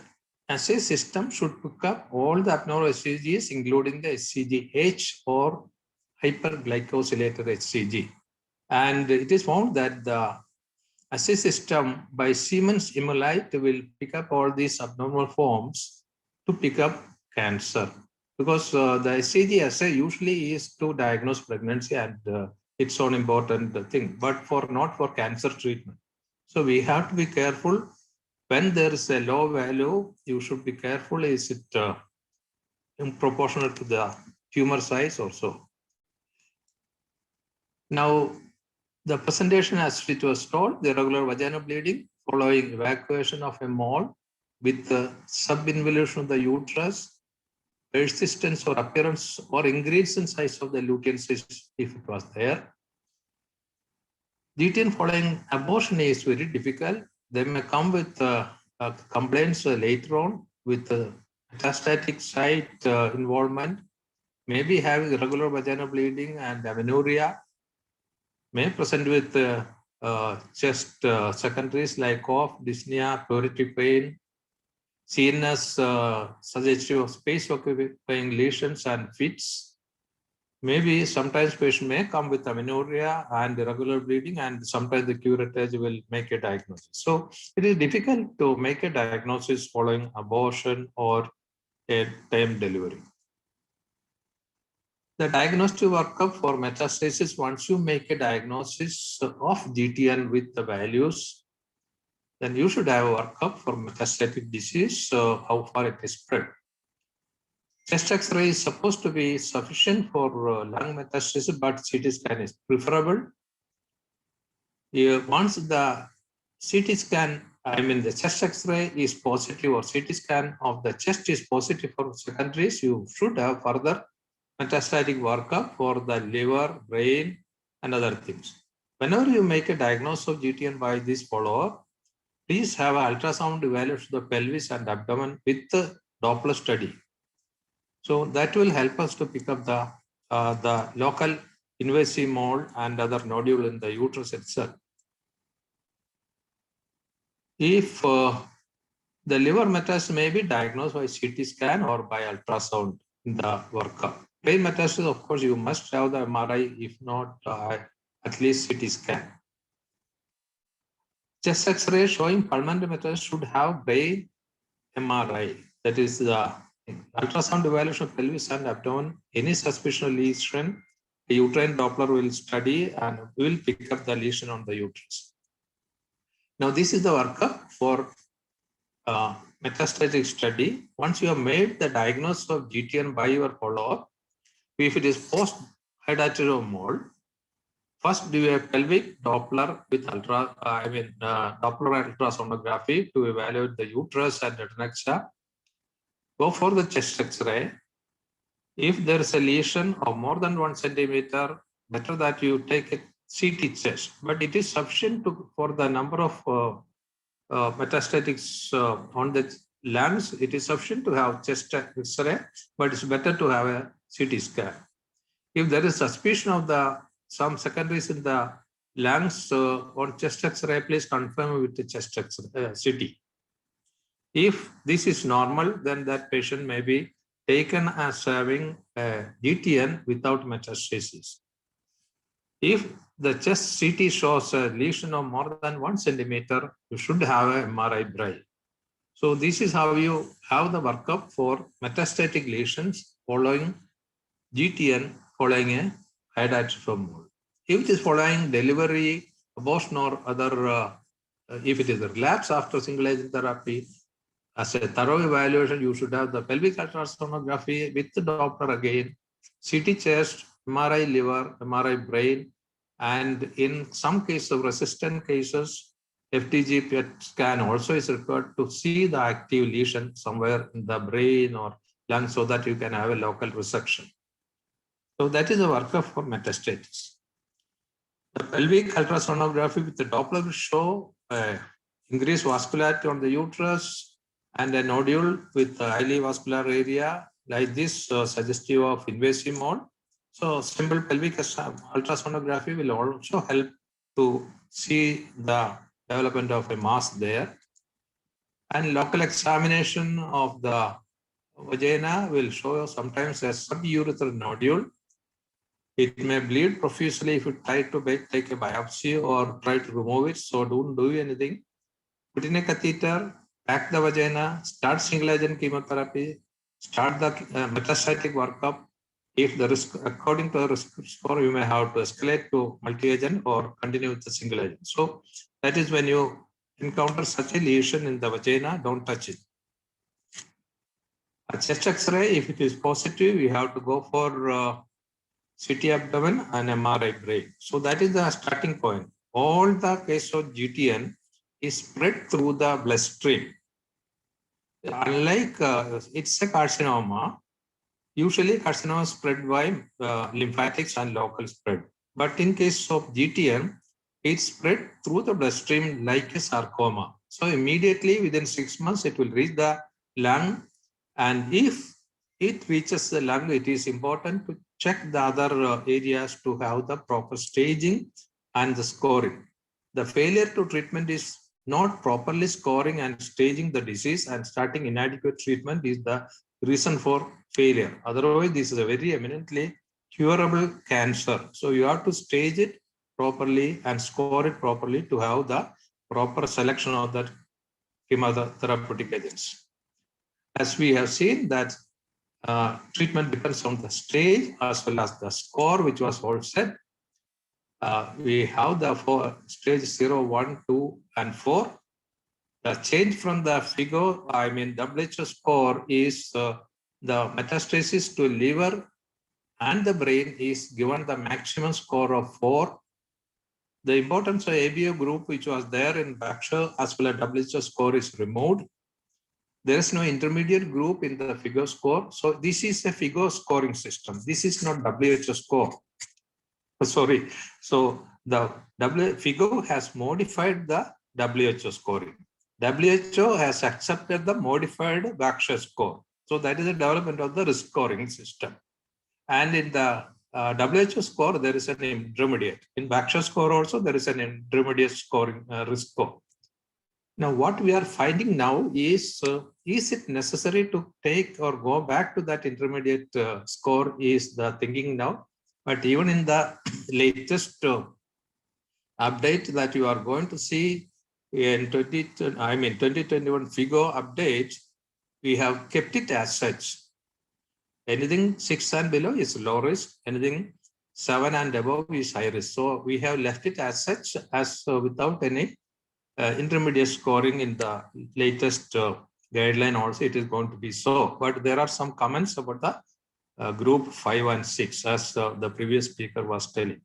assay system should pick up all the abnormal HCGs, including the HCG-H or hyperglycosylated HCG. And it is found that the assay system by Siemens Immolite will pick up all these abnormal forms to pick up cancer. Because the HCG assay usually is to diagnose pregnancy, and it's an important thing, but not for cancer treatment. So we have to be careful. When there is a low value, you should be careful. Is it proportional to the tumor size or so? Now, the presentation, as it was told, the irregular vaginal bleeding following evacuation of a mole with the subinvolution of the uterus, persistence or appearance or increase in size of the luteal cyst if it was there. GTN following abortion is very difficult. They may come with complaints later on with metastatic site involvement, maybe having irregular vaginal bleeding and amenorrhea, may present with chest secondaries like cough, dyspnea, pleuritic pain, CNS suggestive of space occupying lesions and fits. Maybe sometimes patient may come with amenorrhea and irregular bleeding, and sometimes the curettage will make a diagnosis. So it is difficult to make a diagnosis following abortion or a time delivery. The diagnostic workup for metastasis, once you make a diagnosis of GTN with the values, then you should have a workup for metastatic disease, how far it is spread. Chest X-ray is supposed to be sufficient for lung metastasis, but CT scan is preferable. Once the CT scan, the chest X-ray is positive or CT scan of the chest is positive for secondaries, you should have further metastatic workup for the liver, brain, and other things. Whenever you make a diagnosis of GTN by this follow-up, please have an ultrasound evaluation of the pelvis and abdomen with the Doppler study. So that will help us to pick up the local invasive mole and other nodule in the uterus itself. If the liver metastasis may be diagnosed by CT scan or by ultrasound in the workup. Brain metastasis, of course, you must have the MRI, if not at least CT scan. Chest X-ray showing pulmonary metastasis should have brain MRI. That is the ultrasound evaluation of pelvis and abdomen. Any suspicion of lesion, the uterine Doppler will study and will pick up the lesion on the uterus. Now, this is the workup for metastatic study. Once you have made the diagnosis of GTN by your follow-up, if it is post-hydatidium mole, first do a pelvic Doppler with Doppler ultrasonography to evaluate the uterus and adnexa. Go for the chest X-ray. If there is a lesion of more than 1 centimeter, better that you take a CT chest. But it is sufficient for the number of metastatics on the lungs. It is sufficient to have chest X-ray, but it's better to have a CT scan. If there is suspicion of some secondaries in the lungs on chest X-ray, please confirm with the chest X-ray, CT. If this is normal, then that patient may be taken as having a GTN without metastasis. If the chest CT shows a lesion of more than 1 centimeter, you should have a MRI brain. So this is how you have the workup for metastatic lesions following GTN following a hydroxyphone mold. If it is following delivery, abortion or other, if it is a relapse after single agent therapy, as a thorough evaluation, you should have the pelvic ultrasonography with the Doppler again, CT chest, MRI liver, MRI brain, and in some cases of resistant cases, FDG PET scan also is required to see the active lesion somewhere in the brain or lung so that you can have a local resection. So that is the workup for metastasis. The pelvic ultrasonography with the Doppler will show increased vascularity on the uterus and a nodule with a highly vascular area like this, suggestive of invasive mode. So simple pelvic ultrasonography will also help to see the development of a mass there. And local examination of the vagina will show sometimes a suburethral nodule. It may bleed profusely if you try to take a biopsy or try to remove it. So don't do anything. Put in a catheter, pack the vagina, start single agent chemotherapy, start the metastatic workup. If the risk, according to the risk score, you may have to escalate to multi-agent or continue with the single agent. So that is when you encounter such a lesion in the vagina, don't touch it. A chest X-ray, if it is positive, you have to go for CT abdomen and MRI brain. So that is the starting point. All the case of GTN is spread through the bloodstream. Unlike it's a carcinoma, usually carcinoma is spread by lymphatics and local spread. But in case of GTN, it's spread through the bloodstream like a sarcoma. So immediately within 6 months, it will reach the lung. And if it reaches the lung, it is important to check the other areas to have the proper staging and the scoring. The failure to treatment is not properly scoring and staging the disease, and starting inadequate treatment is the reason for failure. Otherwise, this is a very eminently curable cancer. So you have to stage it properly and score it properly to have the proper selection of the chemotherapeutic agents. As we have seen that treatment depends on the stage as well as the score, which was all said. We have the stage 0, 1, 2, and 4. The change from the figure, WHO score is the metastasis to liver and the brain is given the maximum score of 4. The importance of ABO group, which was there in Baxter as well as WHO score, is removed. There is no intermediate group in the figure score. So this is a figure scoring system. This is not WHO score. Sorry. So the figure has modified the WHO scoring. WHO has accepted the modified Baxter score. So that is the development of the risk scoring system. And in the WHO score, there is an intermediate. In Baxter score also, there is an intermediate scoring risk score. Now, what we are finding now is it necessary to take or go back to that intermediate score is the thinking now. But even in the latest update that you are going to see in 2021 figure update, we have kept it as such. Anything 6 and below is low risk. Anything 7 and above is high risk. So we have left it as such, as without any intermediate scoring in the latest guideline also it is going to be so. But there are some comments about the group 5 and 6 as the previous speaker was telling.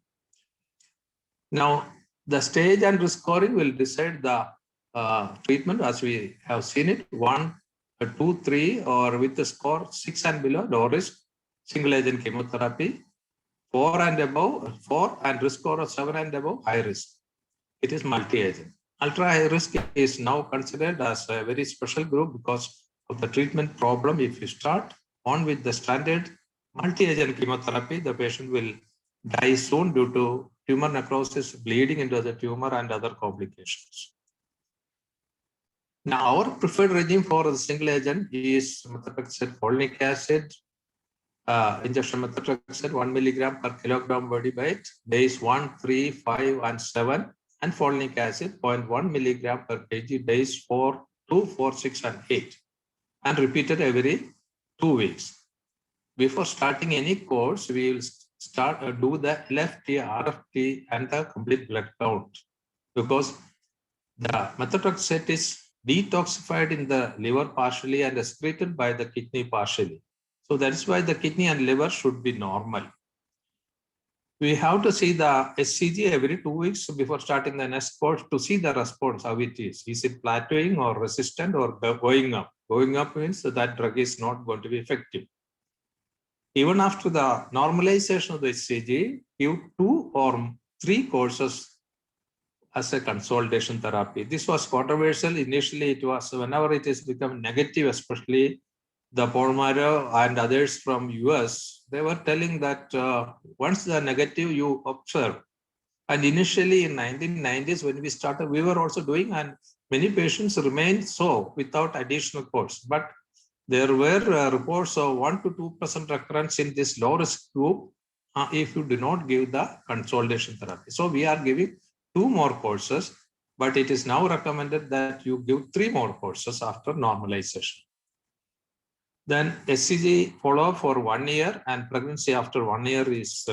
Now, the stage and risk scoring will decide the treatment as we have seen it. 1, 2, 3, or with the score 6 and below, low risk, single agent chemotherapy. 4 and above, 4 and risk score of 7 and above, high risk. It is multi-agent. Ultra high risk is now considered as a very special group because of the treatment problem. If you start on with the standard multi-agent chemotherapy, the patient will die soon due to tumor necrosis, bleeding into the tumor, and other complications. Now, our preferred regime for the single agent is methotrexate folinic acid, injection methotrexate 1 milligram per kilogram body weight, days 1, 3, 5, and 7, and folinic acid 0.1 milligram per kg, days 4, 2, 4, 6, and 8, and repeated every 2 weeks. Before starting any course, we will do the LFT, RFT, and the complete blood count, because the methotrexate is detoxified in the liver partially and excreted by the kidney partially. So that is why the kidney and liver should be normal. We have to see the SCG every 2 weeks before starting the next course to see the response, how it is. Is it plateauing or resistant or going up? Going up means that drug is not going to be effective. Even after the normalization of the SCG, give 2 or 3 courses as a consolidation therapy. This was controversial. Initially, it was whenever it is become negative, especially the Polmaro and others from US, they were telling that once the negative you observe. And initially in 1990s, when we started, we were also doing, and many patients remained so without additional course. But there were reports of 1 to 2% recurrence in this low risk group if you do not give the consolidation therapy. So we are giving 2 more courses, but it is now recommended that you give 3 more courses after normalization. Then SCG follow for 1 year, and pregnancy after 1 year is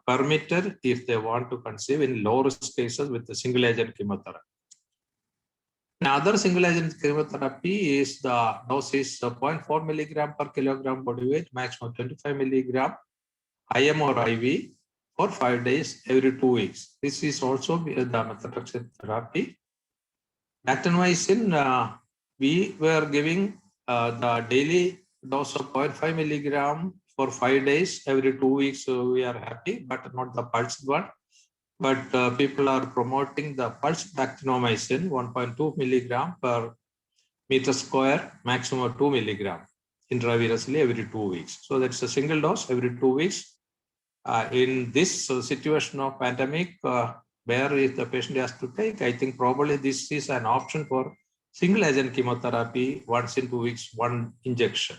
permitted if they want to conceive in low risk cases with the single agent chemotherapy. Another single agent chemotherapy is the dose is 0.4 milligram per kilogram body weight, maximum 25 milligram, IM or IV, for 5 days every 2 weeks. This is also the methotrexate therapy. Dactomycin, we were giving the daily dose of 0.5 milligram for 5 days every 2 weeks. So we are happy, but not the pulsed one. But people are promoting the pulsed dactomycin 1.2 milligram per meter square, maximum 2 milligram intravenously every 2 weeks. So that's a single dose every 2 weeks. In this situation of pandemic, where if the patient has to take, I think probably this is an option for single agent chemotherapy, once in 2 weeks, 1 injection.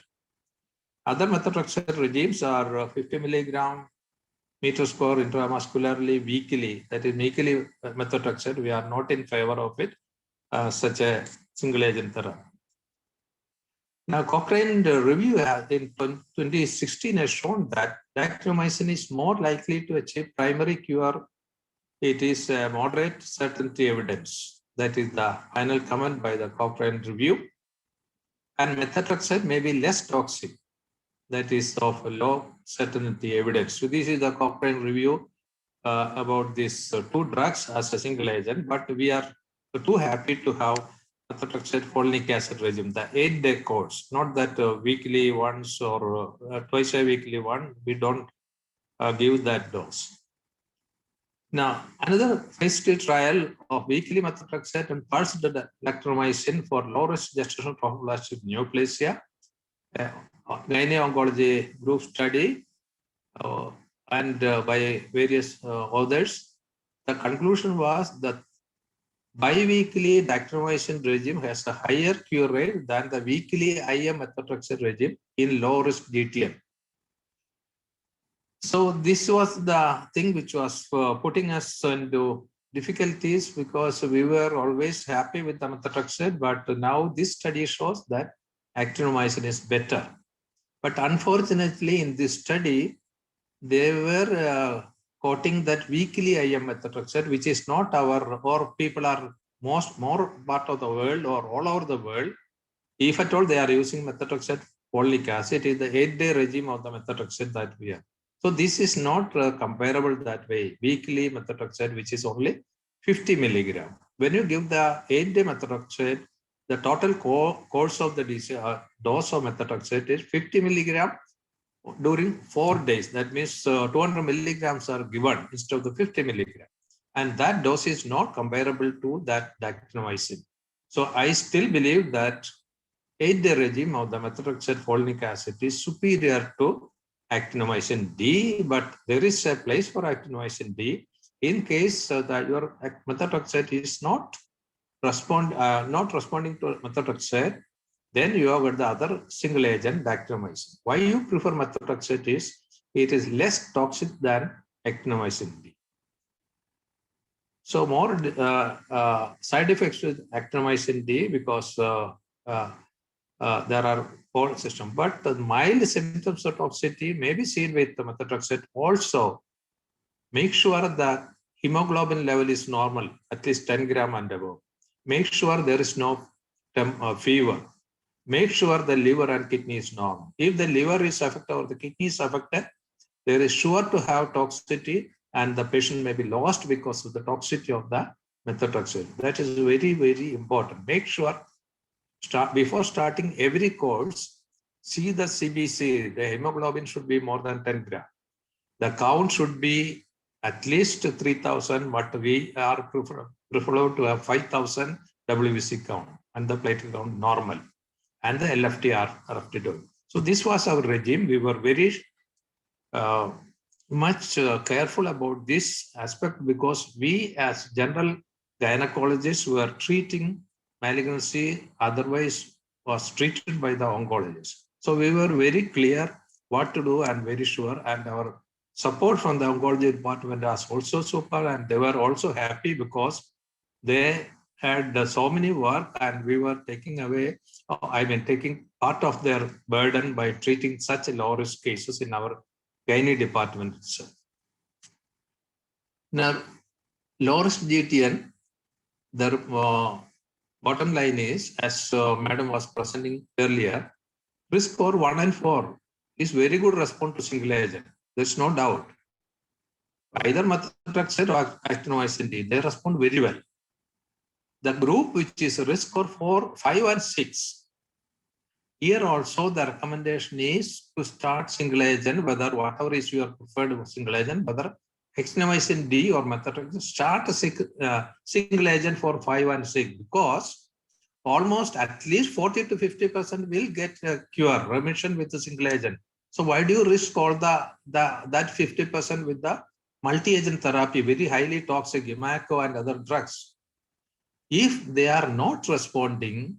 Other methotrexate regimes are 50 milligram meter square intramuscularly weekly. That is weekly methotrexate. We are not in favor of it, such a single agent therapy. Now, Cochrane review in 2016 has shown that dactomycin is more likely to achieve primary cure. It is a moderate certainty evidence. That is the final comment by the Cochrane review. And methotrexate may be less toxic. That is of low certainty evidence. So this is the Cochrane review about these 2 drugs as a single agent, but we are too happy to have methotrexate folinic acid regime, the 8-day course, not that weekly once or twice a weekly one. We don't give that dose. Now, another phase 3 trial of weekly methotrexate and pulsed dactomycin for low-risk gestational trophoblastic neoplasia, gyne-oncology group study, and by various authors. The conclusion was that biweekly dactomycin regime has a higher cure rate than the weekly IM methotrexate regime in low-risk GTN. So this was the thing which was putting us into difficulties, because we were always happy with the methotrexate, but now this study shows that actinomycin is better. But unfortunately, in this study, they were quoting that weekly IM methotrexate, which is not our, or people are more part of the world or all over the world. If at all they are using methotrexate folinic acid, it is the 8-day regime of the methotrexate that we have. So this is not comparable that way. Weekly methotrexate, which is only 50 milligram. When you give the 8-day methotrexate, the total course of the dose of methotrexate is 50 milligram during 4 days. That means 200 milligrams are given instead of the 50 milligram. And that dose is not comparable to that dactomycin. So I still believe that 8-day regime of the methotrexate folinic acid is superior to actinomycin D, but there is a place for actinomycin D. In case that your methotrexate is not responding to methotrexate, then you have got the other single agent dactylomycin. Why you prefer methotrexate is it is less toxic than actinomycin D. So more side effects with actinomycin D because there are whole system, but the mild symptoms of toxicity may be seen with the methotrexate. Also, make sure that hemoglobin level is normal, at least 10 gram and above. Make sure there is no fever. Make sure the liver and kidney is normal. If the liver is affected or the kidney is affected, there is sure to have toxicity and the patient may be lost because of the toxicity of the methotrexate. That is very, very important. Make sure before starting every course, see the CBC, the hemoglobin should be more than 10 gram. The count should be at least 3,000, but we are preferable to have 5,000 WBC count and the platelet count normal and the LFT RFT dose. So this was our regime. We were very much careful about this aspect because we as general gynecologists were treating malignancy, otherwise was treated by the oncologist. So we were very clear what to do and very sure, and our support from the oncology department was also super, and they were also happy because they had so many work and we were taking away, taking part of their burden by treating such low risk cases in our gynae department itself. Now, low risk GTN, the bottom line is, as Madam was presenting earlier, risk score 1 and 4 is very good response to single agent. There's no doubt. Either methotrexate or actinomycin D, they respond very well. The group which is risk score 4, 5 and 6, here also the recommendation is to start single agent, whether whatever is your preferred single agent, whether actinomycin D or methotrexate, start a single agent for 5 and 6 because almost at least 40 to 50% will get a cure, remission with the single agent. So why do you risk all that 50% with the multi-agent therapy, very highly toxic, Imaco and other drugs? If they are not responding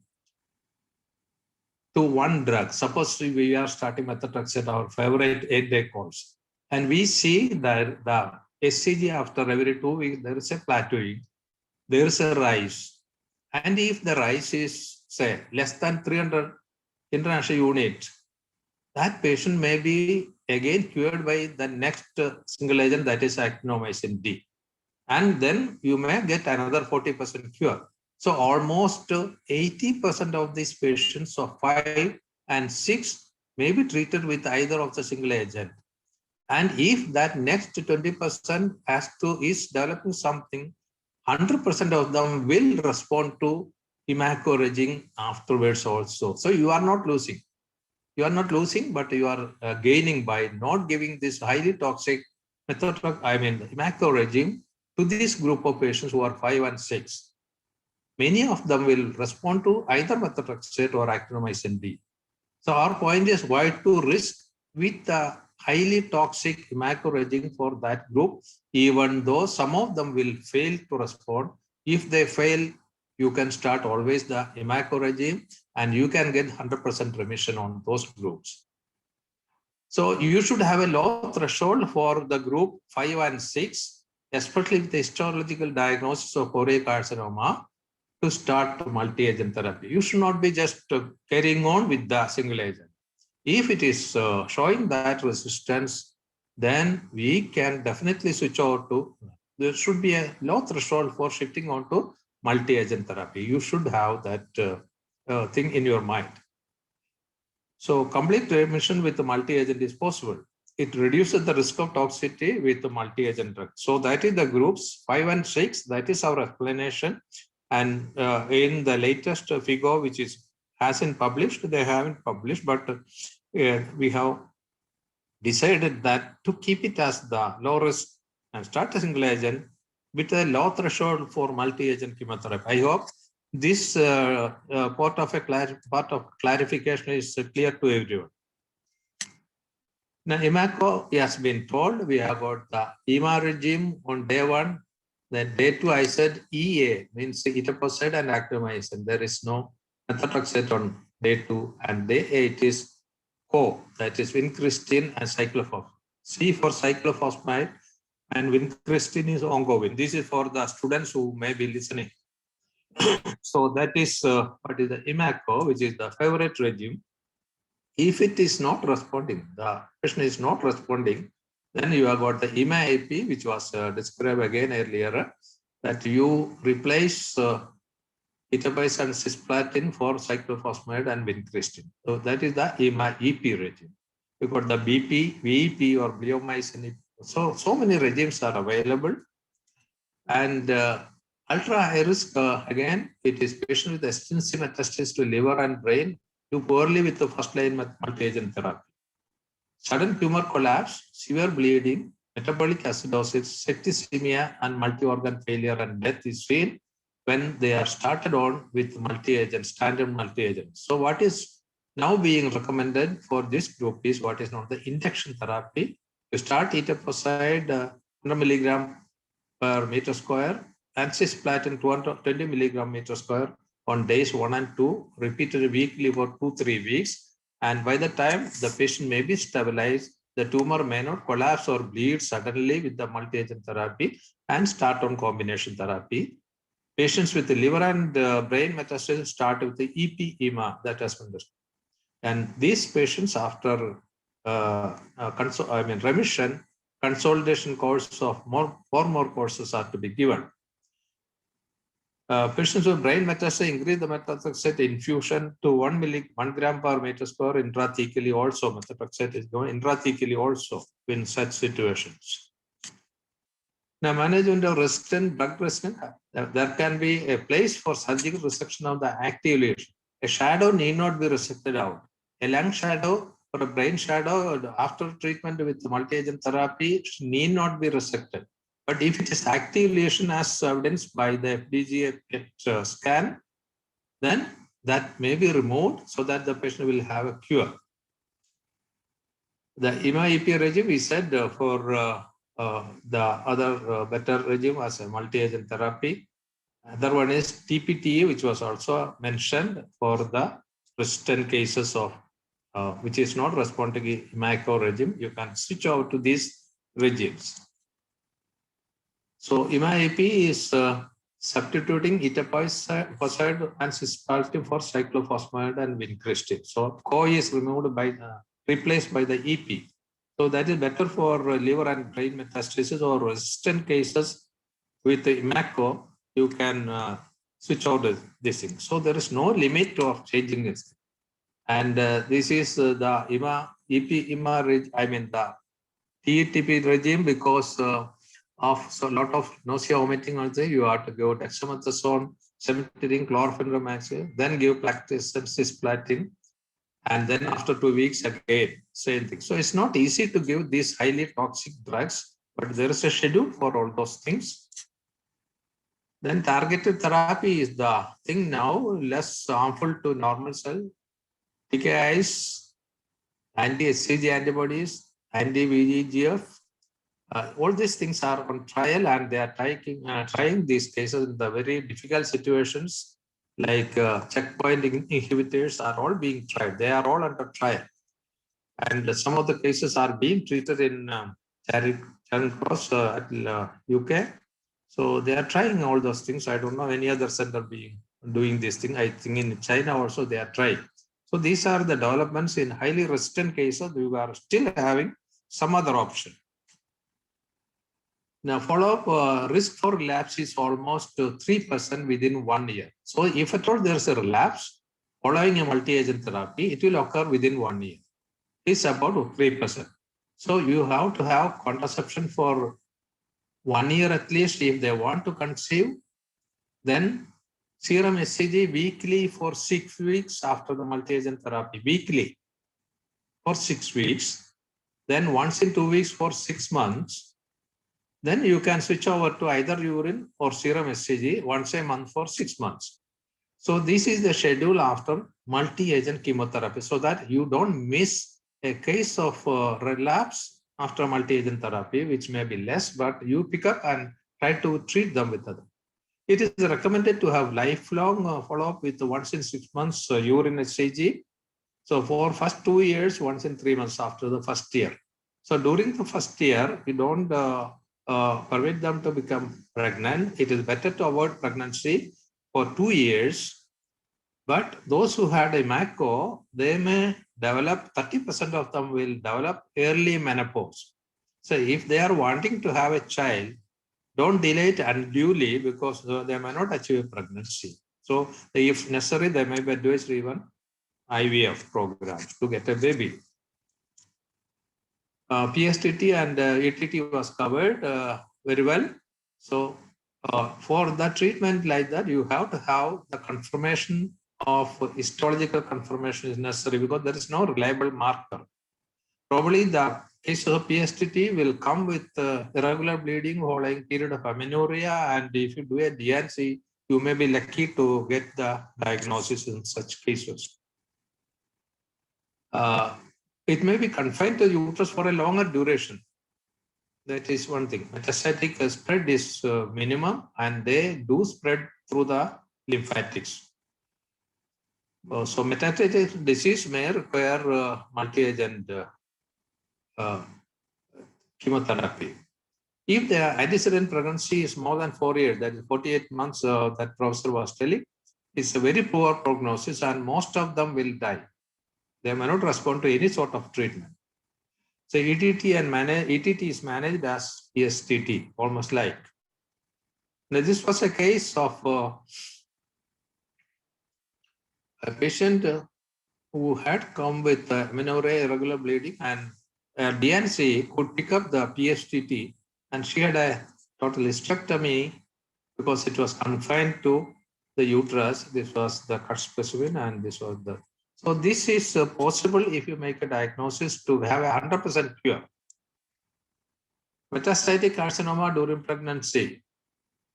to one drug, suppose we are starting methotrexate, our favorite 8-day course, and we see that the SCG after every 2 weeks, there is a plateauing, there is a rise. And if the rise is, say, less than 300 international units, that patient may be again cured by the next single agent, that is actinomycin D. And then you may get another 40% cure. So almost 80% of these patients of 5 and 6 may be treated with either of the single agent. And if that next 20% is developing something, 100% of them will respond to Imaco regime afterwards also. So you are not losing. You are not losing, but you are gaining by not giving this highly toxic Imaco regime to this group of patients who are 5 and 6. Many of them will respond to either methotrexate or actinomycin D. So our point is why to risk with the highly toxic Imaco regime for that group, even though some of them will fail to respond. If they fail, you can start always the Imaco regime and you can get 100% remission on those groups. So you should have a low threshold for the group 5 and 6, especially with the histological diagnosis of choriocarcinoma, to start multi-agent therapy. You should not be just carrying on with the single agent. If it is showing that resistance, then we can definitely switch over to, there should be a low threshold for shifting on to multi-agent therapy. You should have that thing in your mind. So complete remission with the multi-agent is possible. It reduces the risk of toxicity with the multi-agent drug. So that is the groups 5 and 6. That is our explanation. And in the latest FIGO, which hasn't published, they haven't published, but we have decided that to keep it as the low risk and start a single agent with a low threshold for multi-agent chemotherapy. I hope this part of clarification is clear to everyone. Now, IMACO has been told we have got the EMA regime on day 1. Then day 2, I said EA means etoposide and actomycin. There is no methotrexate on day 2, and day 8 is CO, that is vincristine and cyclophosphamide. C for cyclophosphamide and vincristine is oncovin. This is for the students who may be listening. So that is what is the IMACO, which is the favorite regime. If it is not responding, the patient is not responding, then you have got the IMA-AP, which was described again earlier, that you replace etoposide and cisplatin for cyclophosphamide and vincristine. So that is the IMA-EP regime. You got the BP, VEP or bleomycin. So many regimes are available. And ultra high risk, again, it is patient with extensive metastasis to liver and brain, do poorly with the first line multi-agent therapy. Sudden tumor collapse, severe bleeding, metabolic acidosis, septicemia, and multi-organ failure and death is seen when they are started on with multi-agent, standard multi-agent. So what is now being recommended for this group is what is known the induction therapy. You start etoposide 100 milligram per meter square and cisplatin 220 milligram meter square on days 1 and 2, repeated weekly for 2-3 weeks. And by the time the patient may be stabilized, the tumor may not collapse or bleed suddenly with the multi-agent therapy and start on combination therapy. Patients with the liver and brain metastasis start with the EP-EMA that has been described. And these patients after remission, consolidation course of 4 more courses are to be given. Patients with brain metastasis increase the methotrexate infusion to 1 gram per meter square intrathecally also. Methotrexate is going intrathecally also in such situations. Now, management of resistant, drug resistant, there can be a place for surgical resection of the active lesion. A shadow need not be resected out. A lung shadow or a brain shadow after treatment with multi-agent therapy need not be resected. But if it is active lesion as evidenced by the FDG PET scan, then that may be removed so that the patient will have a cure. The IMA-EP regime, we said for the other better regime as a multi-agent therapy. Other one is TPTA, which was also mentioned for the resistant cases of which is not responding to IMACO regime. You can switch over to these regimes. So IMA-AP is substituting etoposide and cisplatin for cyclophosphamide and vincristine. So CO is removed by replaced by the EP. So that is better for liver and brain metastasis or resistant cases with the IMACO. You can switch out this thing. So there is no limit of changing this. And this is the the TETP regime because of a lot of nausea, vomiting also, you have to go dexamethasone, cemetery, chlorpheniramine, then give placlitaxel, cisplatin, and then after 2 weeks again, same thing. So it's not easy to give these highly toxic drugs, but there is a schedule for all those things. Then targeted therapy is the thing now, less harmful to normal cell. TKIs, anti-HCG antibodies, anti-VEGF, all these things are on trial and they are trying these cases in the very difficult situations like checkpoint inhibitors are all being tried. They are all under trial. And some of the cases are being treated in Charing Cross at UK. So they are trying all those things. I don't know any other center being doing this thing. I think in China also they are trying. So these are the developments in highly resistant cases. We are still having some other option. Now, follow-up risk for relapse is almost 3% within 1 year. So if at all there is a relapse following a multi-agent therapy, it will occur within 1 year. It's about 3%. So you have to have contraception for 1 year at least if they want to conceive. Then serum HCG weekly for 6 weeks after the multi-agent therapy, weekly for 6 weeks. Then once in 2 weeks for 6 months. Then you can switch over to either urine or serum HCG once a month for 6 months. So this is the schedule after multi-agent chemotherapy so that you don't miss a case of relapse after multi-agent therapy, which may be less, but you pick up and try to treat them with other. It is recommended to have lifelong follow-up with once in 6 months urine HCG. So for first 2 years, once in 3 months after the first year. So during the first year, we don't permit them to become pregnant. It is better to avoid pregnancy for 2 years. But those who had a MACO, they may develop, 30% of them will develop early menopause. So if they are wanting to have a child, don't delay it unduly because they may not achieve a pregnancy. So if necessary, they may be advised even IVF programs to get a baby. PSTT and ETT was covered very well. So for the treatment like that, you have to have the confirmation of histological confirmation is necessary because there is no reliable marker. Probably the case of PSTT will come with irregular bleeding following period of amenorrhea, and if you do a DNC, you may be lucky to get the diagnosis in such cases. It may be confined to the uterus for a longer duration. That is one thing. Metastatic spread is minimum, and they do spread through the lymphatics. So metastatic disease may require multi-agent chemotherapy. If the antecedent pregnancy is more than 4 years, that is 48 months that professor was telling, it's a very poor prognosis and most of them will die. They may not respond to any sort of treatment. So ETT is managed as PSTT, almost like. Now this was a case of a patient who had come with amenorrhea, irregular bleeding, and DNC could pick up the PSTT, and she had a total hysterectomy because it was confined to the uterus. This was the cut specimen, and this was the. So this is possible if you make a diagnosis to have a 100% cure. Metastatic carcinoma during pregnancy.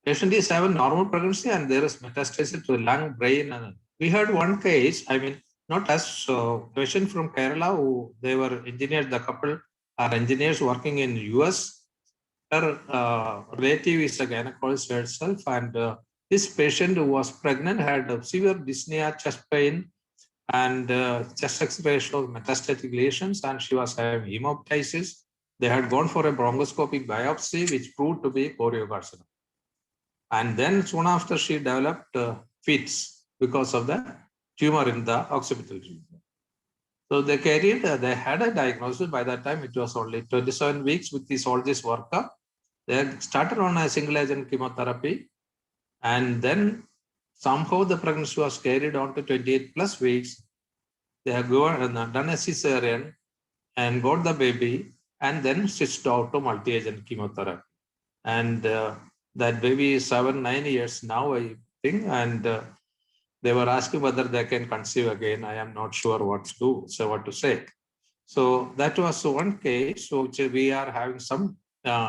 Patient is having normal pregnancy and there is metastasis to lung, brain. And we had one case, I mean, not us, patient from Kerala who they were engineers, the couple are engineers working in US. Her relative is a gynecologist herself, and this patient who was pregnant had severe dyspnea, chest pain, and chest X-ray showed metastatic lesions, and she was having hemoptysis. They had gone for a bronchoscopic biopsy, which proved to be choriocarcinoma. And then soon after, she developed fits because of the tumor in the occipital region. So they carried, they had a diagnosis. By that time, it was only 27 weeks with all this workup. They started on a single agent chemotherapy, and then somehow the pregnancy was carried on to 28 plus weeks. They have done a cesarean and got the baby, and then switched out to multi-agent chemotherapy. And that baby is 7-9 years now, I think, and they were asking whether they can conceive again. I am not sure what to do, so what to say. So that was one case which we are having some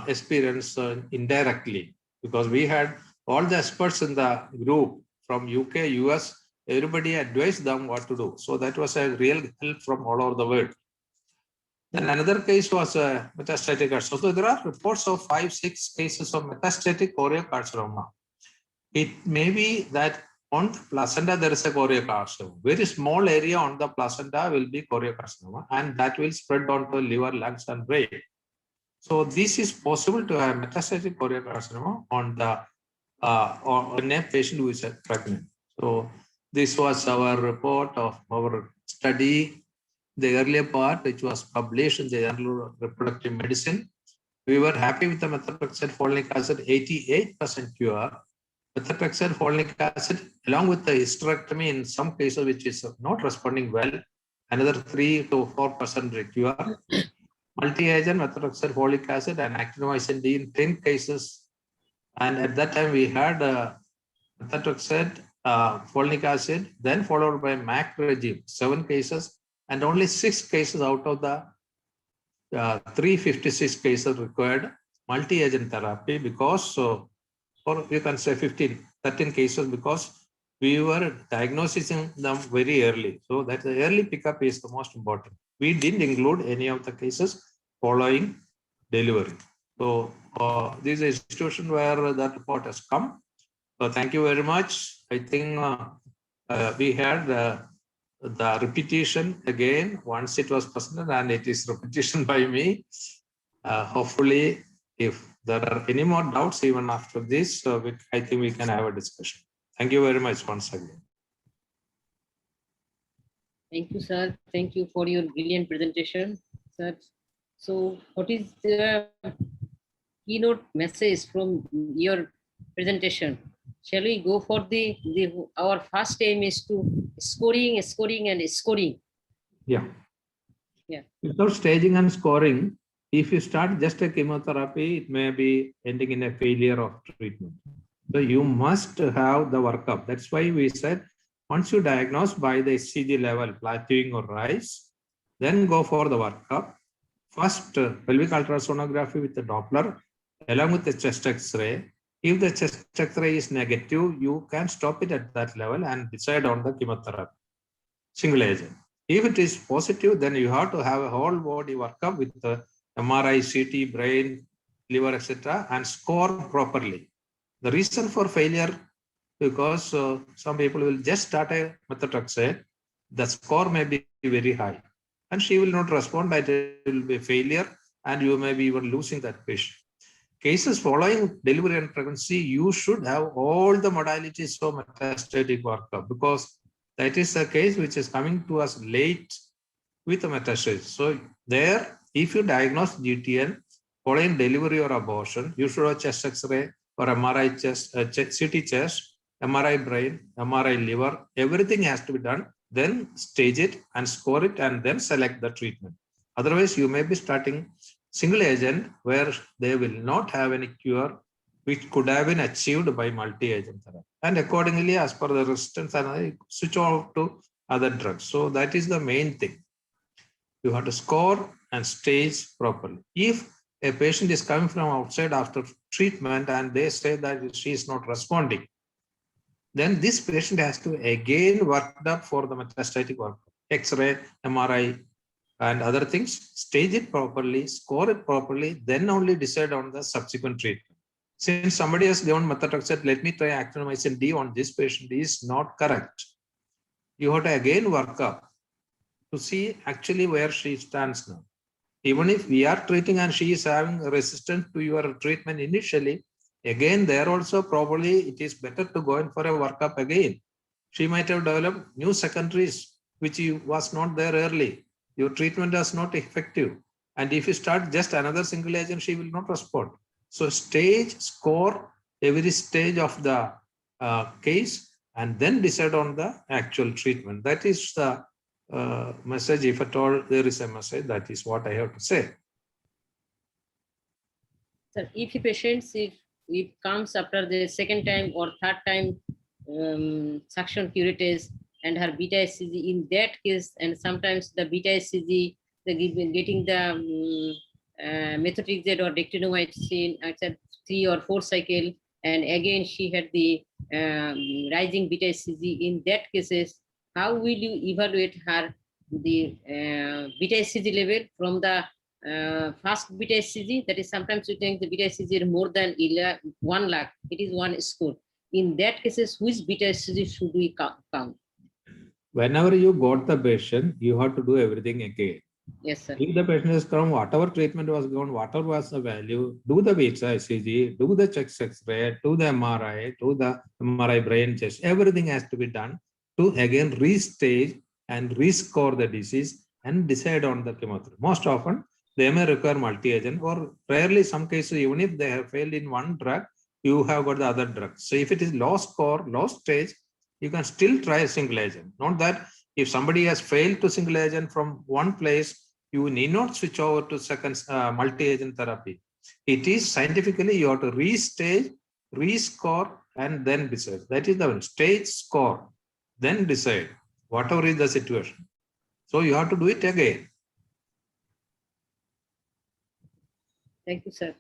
experience indirectly, because we had all the experts in the group from UK, US, everybody advised them what to do. So that was a real help from all over the world. Then another case was metastatic carcinoma. So there are reports of 5-6 cases of metastatic choriocarcinoma. It may be that on the placenta there is a choriocarcinoma. Very small area on the placenta will be choriocarcinoma, and that will spread onto liver, lungs, and brain. So this is possible to have metastatic choriocarcinoma on the on a patient who is pregnant. So this was our report of our study. The earlier part, which was published in the Journal of Reproductive Medicine. We were happy with the methotrexate folic acid, 88% cure. Methotrexate folic acid, along with the hysterectomy in some cases, which is not responding well, another 3 to 4% cure. Multi-agent methotrexate folic acid and actinomycin D in 10 cases. And at that time, we had methotrexate folic acid, then followed by MAC regime, 7 cases. And only 6 cases out of the 356 cases required multi-agent therapy because, or you can say 13 cases because we were diagnosing them very early. So that the early pickup is the most important. we didn't include any of the cases following delivery. So this is a situation where that report has come. So thank you very much. I think we had the repetition again once it was presented, and it is repetition by me. Hopefully, if there are any more doubts even after this, I think we can have a discussion. Thank you very much once again. Thank you, sir. Thank you for your brilliant presentation, sir. So what is the keynote message from your presentation? Shall we go for our first aim is to scoring, and scoring. Yeah. Yeah. Without staging and scoring, if you start just a chemotherapy, it may be ending in a failure of treatment. So you must have the workup. That's why we said, once you diagnose by the HCG level, plateauing or rise, then go for the workup. First, pelvic ultrasonography with the Doppler, along with the chest X-ray. If the chest X-ray is negative, you can stop it at that level and decide on the chemotherapy, single agent. If it is positive, then you have to have a whole body workup with the MRI, CT, brain, liver, etc., and score properly. The reason for failure, because some people will just start a methotrexate, the score may be very high, and she will not respond, and it will be a failure, and you may be even losing that patient. Cases following delivery and pregnancy, you should have all the modalities of metastatic workup, because that is a case which is coming to us late with a metastasis. So there, if you diagnose GTN following delivery or abortion, you should have chest X-ray or MRI chest, CT chest, MRI brain, MRI liver, everything has to be done. Then stage it and score it and then select the treatment. Otherwise, you may be starting single agent where they will not have any cure, which could have been achieved by multi-agent therapy. And accordingly, as per the resistance, and switch off to other drugs. So that is the main thing. You have to score and stage properly. If a patient is coming from outside after treatment and they say that she is not responding, then this patient has to again worked up for the metastatic work, X-ray, MRI, and other things, stage it properly, score it properly, then only decide on the subsequent treatment. Since somebody has given methotrexate, let me try actinomycin D on this patient is not correct. You have to again work up to see actually where she stands now. Even if we are treating and she is having resistance to your treatment initially, again, there also probably it is better to go in for a workup again. She might have developed new secondaries, which was not there early. Your treatment is not effective. And if you start just another single agent, she will not respond. So stage, score every stage of the case and then decide on the actual treatment. That is the message. If at all there is a message, that is what I have to say. Sir, if a patient if comes after the second time or third time suction curettage and her beta HCG in that case, and sometimes the beta HCG, getting the methotrexate or dextromycin at 3 or 4 cycle, and again she had the rising beta HCG. In that cases, how will you evaluate her the beta HCG level from the first beta HCG? That is, sometimes we think the beta HCG is more than 1 lakh. It is one score. In that cases, which beta HCG should we count? Whenever you got the patient, you have to do everything again. Yes, sir. If the patient is from whatever treatment was given, whatever was the value, do the beta HCG, do the chest X-ray, do the MRI, do the MRI brain chest. Everything has to be done to again restage and rescore the disease and decide on the chemotherapy. Most often, they may require multi-agent, or rarely some cases, even if they have failed in one drug, you have got the other drug. So if it is low score, low stage, you can still try a single agent. Not that if somebody has failed to single agent from one place, you need not switch over to second multi-agent therapy. It is scientifically you have to restage, rescore, and then decide. That is the one. Stage, score, then decide, whatever is the situation. So you have to do it again. Thank you, sir.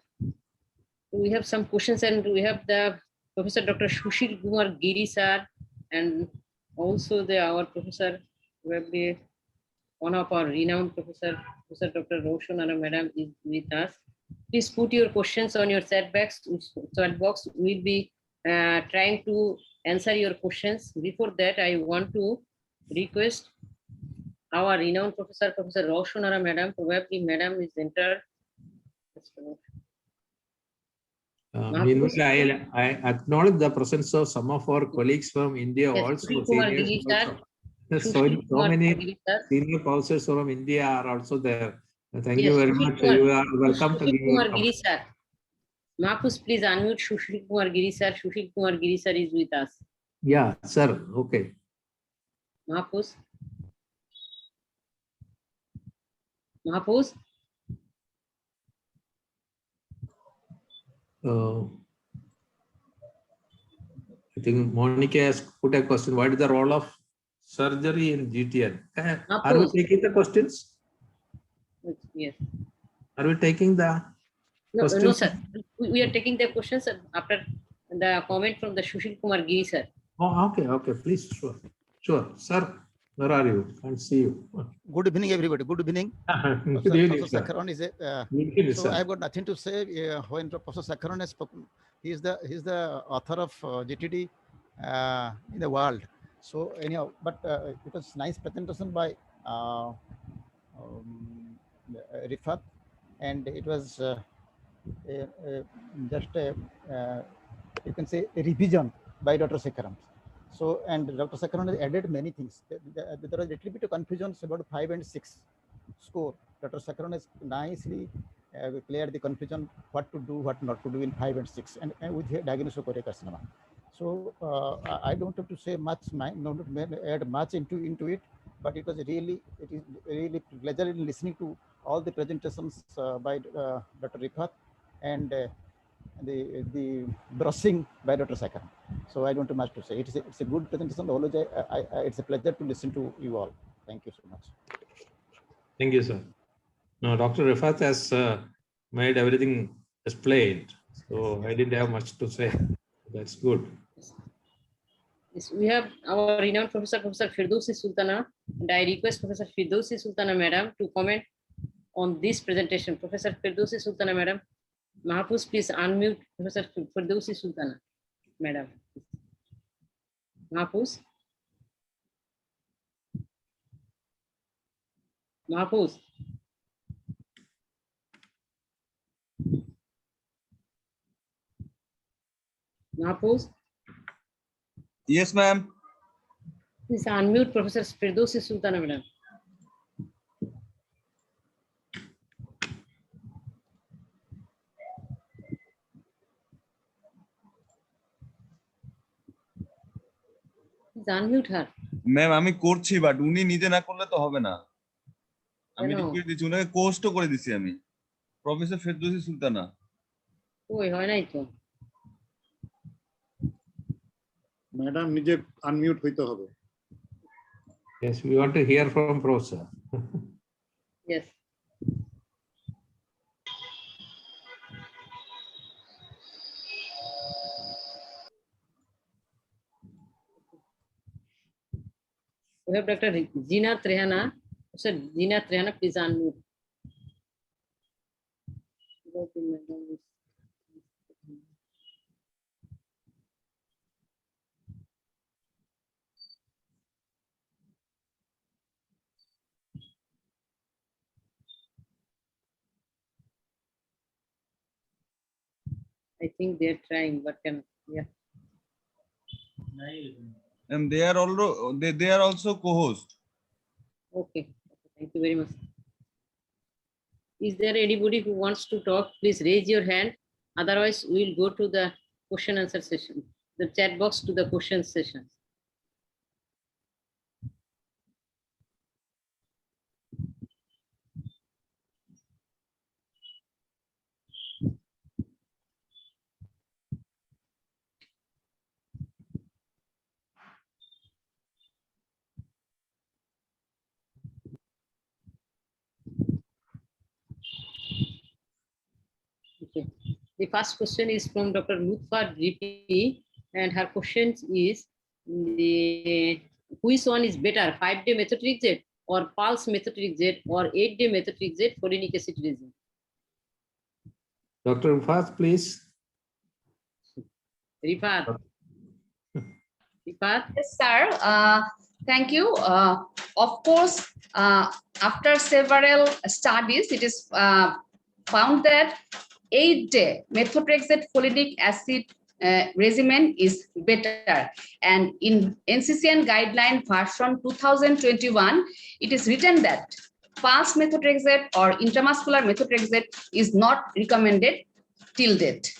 We have some questions, and we have the Professor Dr. Sushil Kumar Giri sir, and also our Professor will be one of our renowned professor, Professor Dr. Roshan Ara Madam is with us. Please put your questions on your chat box. We'll be trying to answer your questions. Before that, I want to request our renowned professor, Professor Roshan Ara Madam. Probably Madam is entered. Meanwhile, I acknowledge the presence of some of our colleagues from India Yes, also. Sushil Kumar Seniors Giri, sir. also. So Sushil Kumar many Giri, sir. senior professors from India are also there. Thank Yes, you very Sushil much. Kumar- You are welcome to Sushil give your Kumar Giri, comments. sir. Mahfuz, please unmute Sushil Kumar Giri, sir. Sushil Kumar Giri, sir, is with us. Yeah, sir. Okay. Mahfuz. Mahfuz. I think Monica has put a question. What is the role of surgery in GTN? Are we Mahfuz. taking the questions? Yes. Are we taking the No, questions? sir. We are taking the questions after the comment from the Sushil Kumar Giri, sir. Oh, okay, okay. Please, sure. Sure. Sir, where are you? Can't see you. Good evening, everybody. Good evening. Good evening, Professor sir. Sakharon is a, Good evening, so sir. I've got nothing to say when Professor Sakharon has spoken. He's the author of GTD in the world. So anyhow, but it was nice presentation by Rifat, and it was just you can say a revision by Dr. Sakharon. So, and Dr. Sakharon has added many things. There was a little bit of confusion about 5 and 6 score. Dr. Sakharon has nicely cleared the confusion what to do, what not to do in 5 and 6, and with diagnosis of cardiac carcinoma. So I don't have to say much, not add much into it, but it is really pleasure in listening to all the presentations by Dr. Rifat and the brushing by Dr. Sakharon. So I don't have much to say. It's a good presentation. Always, it's a pleasure to listen to you all. Thank you so much. Thank you, sir. No, Dr. Rifat has made everything explained. So I didn't have much to say. That's good. Yes, we have our renowned professor, Professor Firdausi Sultana, and I request Professor Firdausi Sultana, Madam, to comment on this presentation. Professor Firdausi Sultana, Madam. Mahfuz, please unmute Professor Firdausi Sultana, Madam. Mahfuz. Mahfuz. Mahfuz, Yes, ma'am. please unmute Professor Firdausi Sultana, Madam. Please unmute her. Ma'am আমি করছি but উনি নিজে না করলে তো হবে না। আমি কেন? রিকোয়েস্ট দিচ্ছি, ওনাকে কোর্সও করে দিছি আমি। প্রফেসর ফেরদৌসী সুলতানা। ওই হয় নাই তো। ম্যাডাম নিজে আনমিউট হইতে হবে। Yes, we want to hear from Professor. Yes. We have Dr. Zeenat Rehana. Sir, Zeenat Rehana, please unmute. I think they're trying, but can, yeah. And they are also co-host. Okay, thank you very much. Is there anybody who wants to talk? Please raise your hand. Otherwise, we'll go to the question answer session, the chat box to the question session. Okay. The first question is from Dr. Lutfa GP, and her question is which one is better, 5-day methotrexate or pulse methotrexate or 8-day methotrexate folinic acid regime. Dr. Rifat, please. Rifat. Rifat. Yes, sir. Thank you. Of course, after several studies, it is found that 8-day methotrexate folinic acid regimen is better. And in NCCN guideline version 2021, it is written that pulse methotrexate or intramuscular methotrexate is not recommended till date.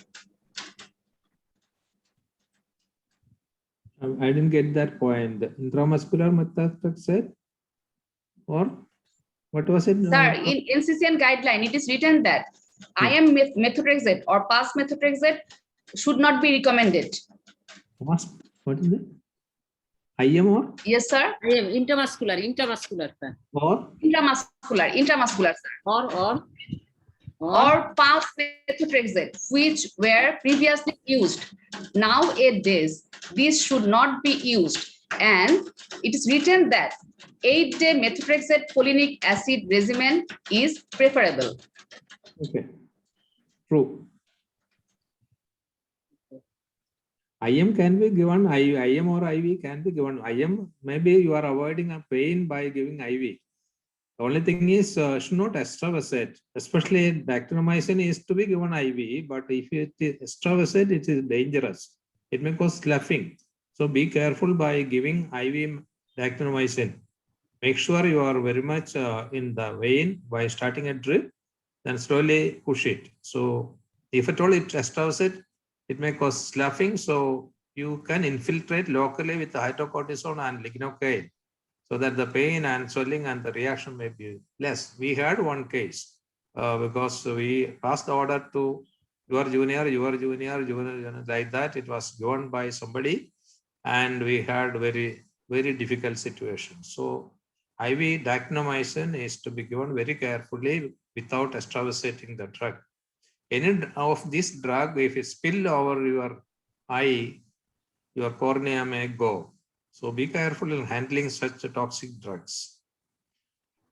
I didn't get that point. The intramuscular methotrexate or what was it? Sir, in NCCN guideline, it is written that IM methotrexate or pulse methotrexate should not be recommended. What is it? IM or? Yes, sir. I am intramuscular, sir. Or? Intramuscular, sir. Or Pulse methotrexate, which were previously used. Nowadays, these should not be used. And it is written that 8-day methotrexate folinic acid regimen is preferable. Okay. True. IM can be given, IM or IV can be given. IM, maybe you are avoiding a pain by giving IV. The only thing is should not extravasate, especially dactynomycin is to be given IV, but if it is extravasate, it is dangerous. It may cause sloughing. So be careful by giving IV dactynomycin. Make sure you are very much in the vein by starting a drip, then slowly push it. So if at all it extravasate, it may cause sloughing. So you can infiltrate locally with the hydrocortisone and lignocaine, so that the pain and swelling and the reaction may be less. We had one case because we passed the order to your junior, like that. It was given by somebody and we had very, very difficult situation. So IV dactynomycin is to be given very carefully without extravasating the drug. Any of this drug, if it spill over your eye, your cornea may go. So be careful in handling such toxic drugs.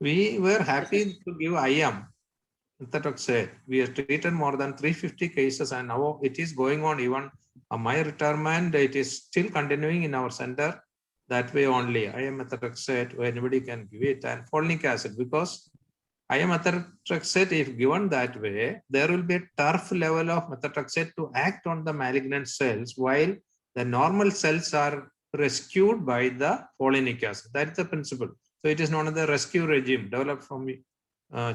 We were happy to give IM methotrexate. We have treated more than 350 cases and now it is going on. Even my retirement, it is still continuing in our center. That way only, IM methotrexate, where anybody can give it, and folinic acid, because IM methotrexate, if given that way, there will be a turf level of methotrexate to act on the malignant cells while the normal cells are rescued by the folinic acid. That's the principle. So it is known as the rescue regime developed from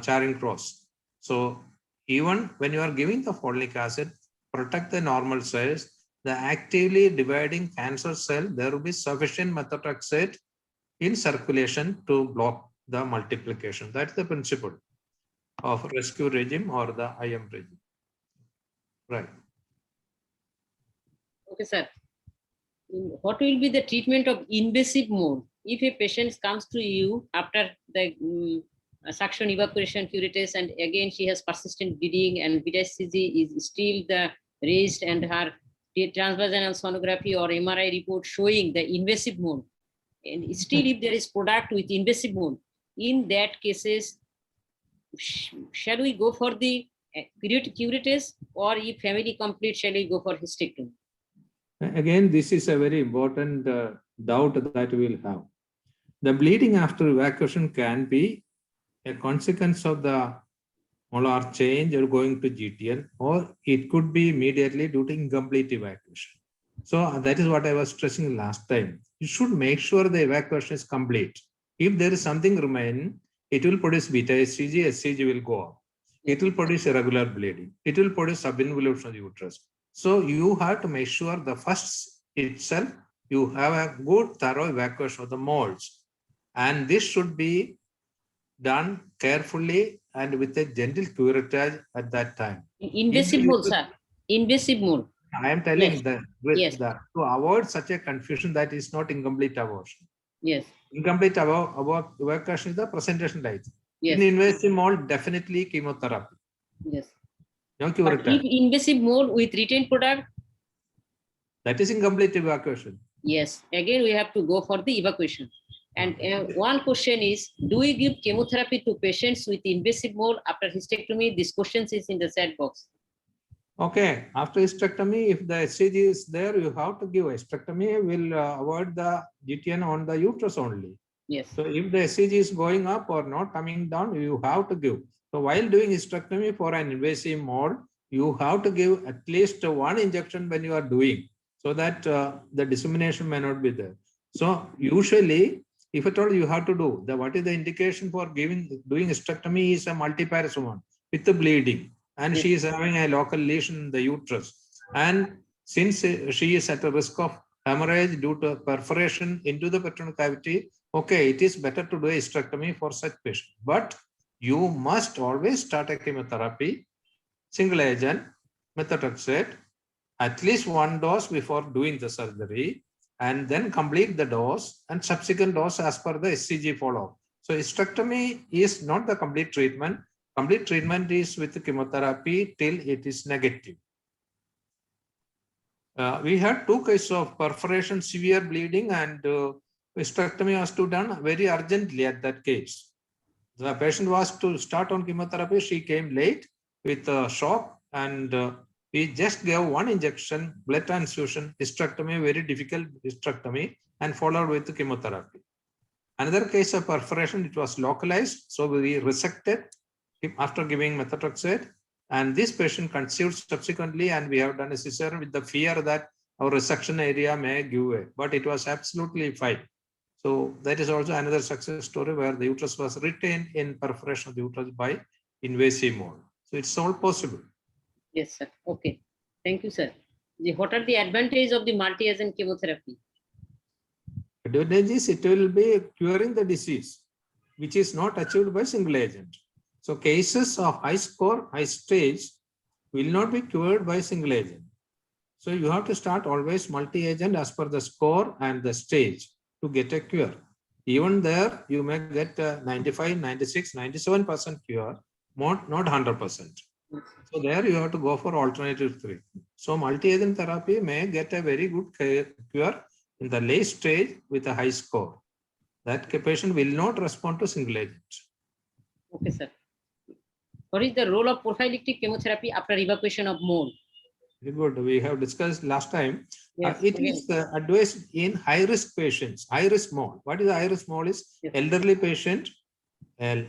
Charing Cross. So even when you are giving the folinic acid, protect the normal cells, the actively dividing cancer cell, there will be sufficient methotrexate in circulation to block the multiplication. That's the principle of rescue regime or the IM regime. Right. okay, sir. What will be the treatment of invasive mode? If a patient comes to you after the suction evacuation curettage and again she has persistent bleeding and beta-HCG is still the raised and her transvaginal sonography or MRI report showing the invasive mode, and still if there is product with invasive mode, in that cases, shall we go for the curettage, or if family complete, shall we go for hysterectomy? Again, this is a very important doubt that we will have. The bleeding after evacuation can be a consequence of the molar change or going to GTN, or it could be immediately due to incomplete evacuation. So that is what I was stressing last time. You should make sure the evacuation is complete. If there is something remaining, it will produce beta-HCG, HCG will go up. It will produce irregular bleeding. It will produce subinvolution of the uterus. So you have to make sure the first itself, you have a good thorough evacuation of the molds. And this should be done carefully and with a gentle curettage at that time. Invasive mode, sir. Invasive mode. I am telling Yes. that with Yes. the, to avoid such a confusion that is not incomplete abortion. Yes. Incomplete evacuation is the presentation right. Yes. In invasive mode, definitely chemotherapy. Yes. No But curettage. if invasive mode with retained product, That is incomplete evacuation. yes, again we have to go for the evacuation. And one question is, do we give chemotherapy to patients with invasive mole after hysterectomy? This question is in the chat box. Okay, after hysterectomy, if the HCG is there, you have to give hysterectomy. Will avoid the GTN on the uterus only. Yes. So if the HCG is going up or not coming down, you have to give. So while doing hysterectomy for an invasive mole, you have to give at least one injection when you are doing, so that the dissemination may not be there. So usually, if at all you have to do, what is the indication for doing hysterectomy is a multiparous one with the bleeding, and she is having a local lesion in the uterus. And since she is at a risk of hemorrhage due to perforation into the peritoneal cavity, okay, it is better to do a hysterectomy for such patient. But you must always start a chemotherapy, single agent, methotrexate, at least one dose before doing the surgery, and then complete the dose and subsequent dose as per the HCG follow-up. So hysterectomy is not the complete treatment. Complete treatment is with the chemotherapy till it is negative. We had 2 cases of perforation, severe bleeding, and hysterectomy was to be done very urgently at that case. The patient was to start on chemotherapy. She came late with a shock, and we just gave one injection, blood transfusion, hysterectomy, very difficult hysterectomy, and followed with the chemotherapy. Another case of perforation, it was localized, so we resected after giving methotrexate, and this patient conceived subsequently, and we have done a cesarean with the fear that our resection area may give way, but it was absolutely fine. So that is also another success story where the uterus was retained in perforation of the uterus by invasive mode. So it's all possible. Yes, sir. Okay. Thank you, sir. What are the advantages of the multi-agent chemotherapy? Advantages, it will be curing the disease, which is not achieved by single agent. So cases of high score, high stage will not be cured by single agent. So you have to start always multi-agent as per the score and the stage to get a cure. Even there, you may get 95, 96, 97% cure, not 100%. So there you have to go for alternative 3. So multi-agent therapy may get a very good cure in the late stage with a high score. That patient will not respond to single agent. Okay, sir. What is the role of prophylactic chemotherapy after evacuation of mole? Very good. We have discussed last time. Yes, It is advised in high-risk patients, high-risk mole. What is high-risk mole is? Yes. Elderly patient,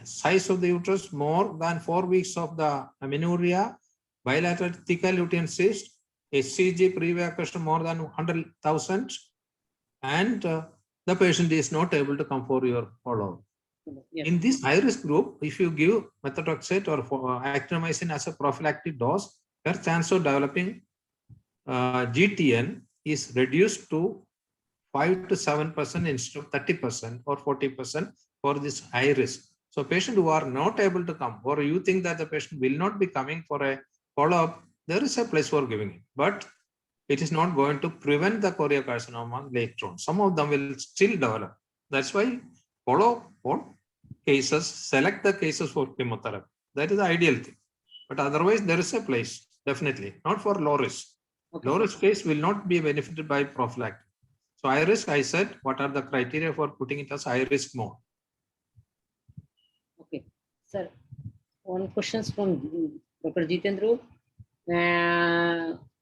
size of the uterus more than 4 weeks of the amenorrhea, bilateral thecal lutein cyst, HCG pre-evacuation more than 100,000, and the patient is not able to come for your follow-up. Yes. In this high-risk group, if you give methotrexate or actinomycin as a prophylactic dose, their chance of developing GTN is reduced to 5 to 7% instead of 30% or 40% for this high risk. So patients who are not able to come, or you think that the patient will not be coming for a follow-up, there is a place for giving it. But it is not going to prevent the choriocarcinoma later on. Some of them will still develop. That's why follow for cases, select the cases for chemotherapy. That is the ideal thing. But otherwise, there is a place, definitely, not for low risk. Okay, Low sir. risk case will not be benefited by prophylactic. So high risk, I said, what are the criteria for putting it as high risk mode? Okay, sir. One question from Dr. Jitendra.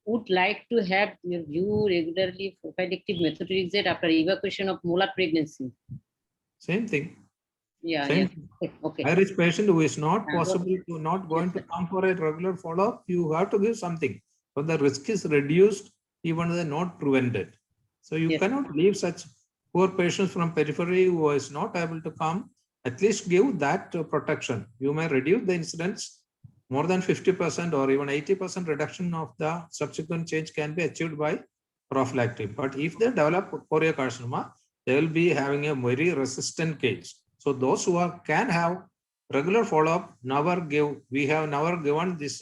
Would like to have your view regularly prophylactic methotrexate after evacuation of molar pregnancy. Same thing. Yeah, Same yeah. thing. Okay. High risk patient who is not Yeah, possible to not going to Yes, come for a regular follow-up, you have to give something. So the risk is reduced even though they're not prevented. So you Yes. cannot leave such poor patients from periphery who is not able to come. At least give that protection. You may reduce the incidence. More than 50% or even 80% reduction of the subsequent change can be achieved by prophylactic. But if they develop choriocarcinoma, they will be having a very resistant case. So those who can have regular follow-up, we have never given this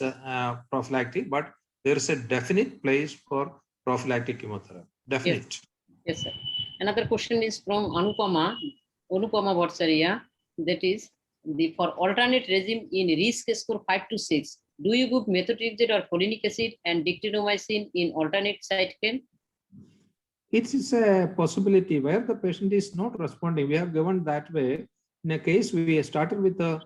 prophylactic, but there is a definite place for prophylactic chemotherapy. Definite. Yes, sir. Another question is from Anupama Bhattacharya. That is, for alternate regime in risk score 5 to 6, do you give methotrexate or folinic acid and dictinomycin in alternate cytokine? It is a possibility where the patient is not responding. We have given that way. In a case we started with the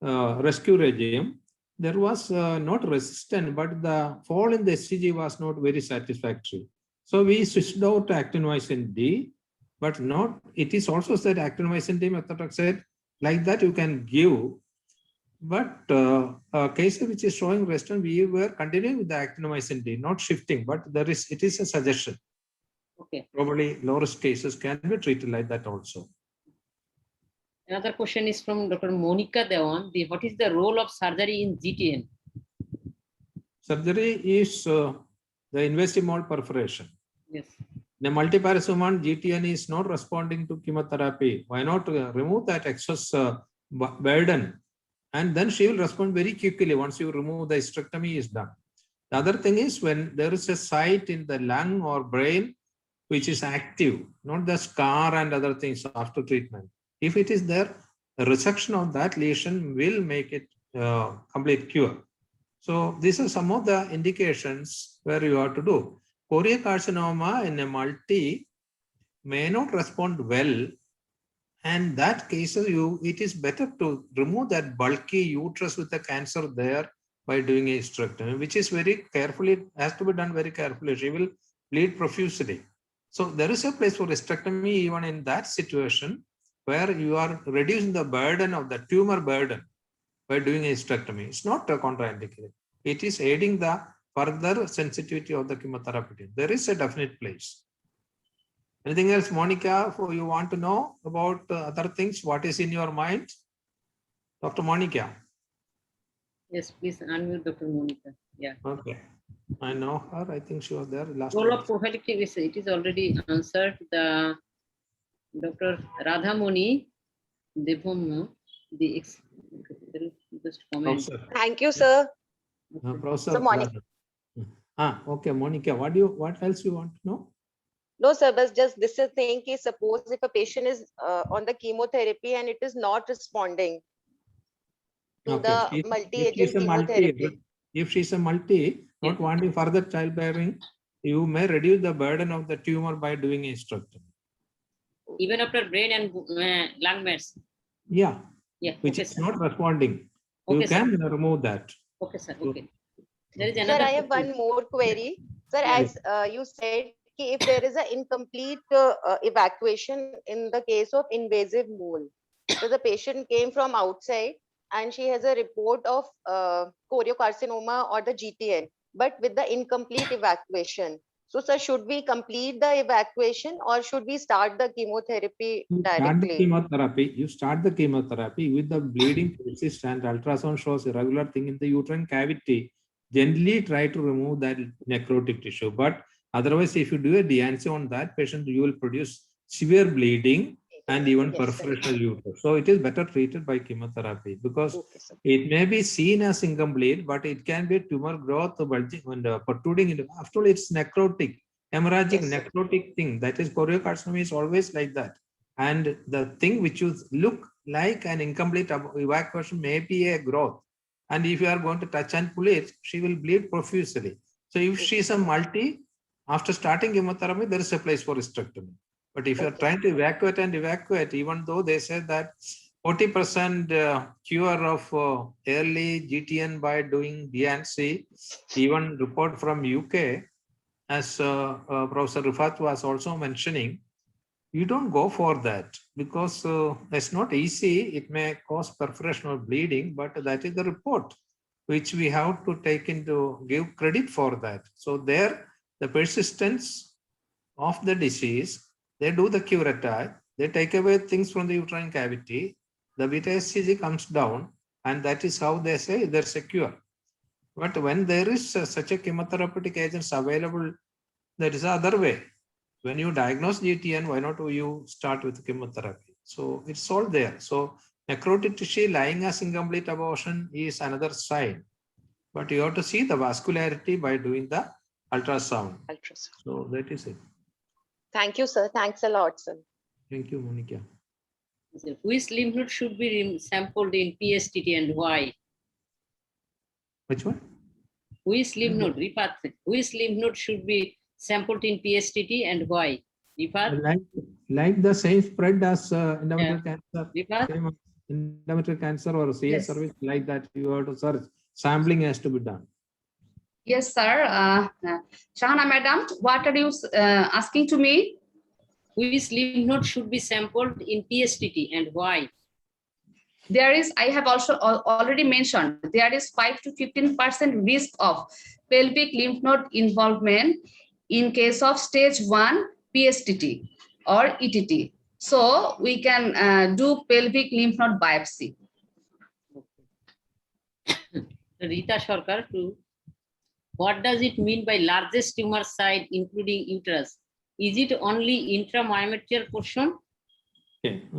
rescue regime, there was not resistant, but the fall in the SCG was not very satisfactory. So we switched out to actinomycin D, but not. It is also said actinomycin D, methotrexate, like that you can give. But a case which is showing resistance, we were continuing with the actinomycin D, not shifting, but it is a suggestion. Okay. Probably low risk cases can be treated like that also. Another question is from Dr. Monica Dewan. What is the role of surgery in GTN? Surgery is the invasive mold perforation. Yes. In a multiparous woman, GTN is not responding to chemotherapy. Why not remove that excess burden? And then she will respond very quickly once you remove the hysterectomy is done. The other thing is when there is a site in the lung or brain which is active, not the scar and other things after treatment. If it is there, the resection of that lesion will make it complete cure. So these are some of the indications where you have to do. Choriocarcinoma in a multi may not respond well, and that cases it is better to remove that bulky uterus with the cancer there by doing a hysterectomy, which is very carefully, has to be done very carefully. She will bleed profusely. So there is a place for hysterectomy even in that situation where you are reducing the burden of the tumor burden by doing a hysterectomy. It's not contraindicated. It is aiding the further sensitivity of the chemotherapy. There is a definite place. Anything else, Monica, you want to know about other things? What is in your mind? Dr. Monica. Yes, please unmute Dr. Monica. Yeah. Okay. I know her. I think she was there last Role time. of prophylactic, it is already answered. The Dr. Radhamoni Devamma, just comment. Professor. Thank you, sir. Professor. So, Monica. Okay, Monica. What else you want to know? No, sir, but just this is thing is suppose if a patient is on the chemotherapy and it is not responding to the multi-agent chemotherapy. If she's a multi, not wanting further childbearing, you may reduce the burden of the tumor by doing a hysterectomy. Even after brain and lung mets. Yeah. Yeah. Which Okay, is sir. not responding. Okay, You can remove that. Okay, sir. Okay. There is Sir, another I have question. one more query. Sir, Yes. as you said, if there is an incomplete evacuation in the case of invasive mole, so the patient came from outside and she has a report of choriocarcinoma or the GTN, but with the incomplete evacuation. So, sir, should we complete the evacuation or should we start the chemotherapy directly? You start the chemotherapy with the bleeding persist and ultrasound shows irregular thing in the uterine cavity. Gently try to remove that necrotic tissue. But otherwise, if you do a DNC on that patient, you will produce severe bleeding and even Yes, sir. perforation uterus. So it is better treated by chemotherapy because Okay, sir. it may be seen as incomplete, but it can be tumor growth, bulging and protruding into. After all, it's necrotic, hemorrhagic, Yes, sir. necrotic thing. That is choriocarcinoma is always like that. And the thing which you look like an incomplete evacuation may be a growth. And if you are going to touch and pull it, she will bleed profusely. So if she is a multi, after starting chemotherapy, there is a place for hysterectomy. But if you are trying to evacuate, even though they said that 40% cure of early GTN by doing DNC, even report from UK, as Professor Rifat was also mentioning, you don't go for that because it's not easy. It may cause perforation or bleeding, but that is the report which we have to take into, give credit for that. So there, the persistence of the disease, they do the curettage, they take away things from the uterine cavity, the beta HCG comes down, and that is how they say they're secure. But when there is such a chemotherapeutic agents available, there is the other way. When you diagnose GTN, why not you start with chemotherapy? So it's all there. So necrotic tissue lying as incomplete abortion is another sign. But you have to see the vascularity by doing the ultrasound. So that is it. Thank you, sir. Thanks a lot, sir. Thank you, Monica. Which lymph node should be sampled in PSTT and why? Which one? Which lymph node, Ripat, which lymph node should be sampled in PSTT and why? Refer. Like the same spread as endometrial cancer, Refer. same endometrial cancer or CS Yes. service, like that you have to search. Sampling has to be done. Yes, sir. Shahana madam, what are you asking to me? Which lymph node should be sampled in PSTT and why? There is, I have also already mentioned, there is 5 to 15% risk of pelvic lymph node involvement in case of stage 1 PSTT or ETT. So we can do pelvic lymph node biopsy. Rita Sarkar, to what does it mean by largest tumor site including uterus? Is it only intramyometrial portion?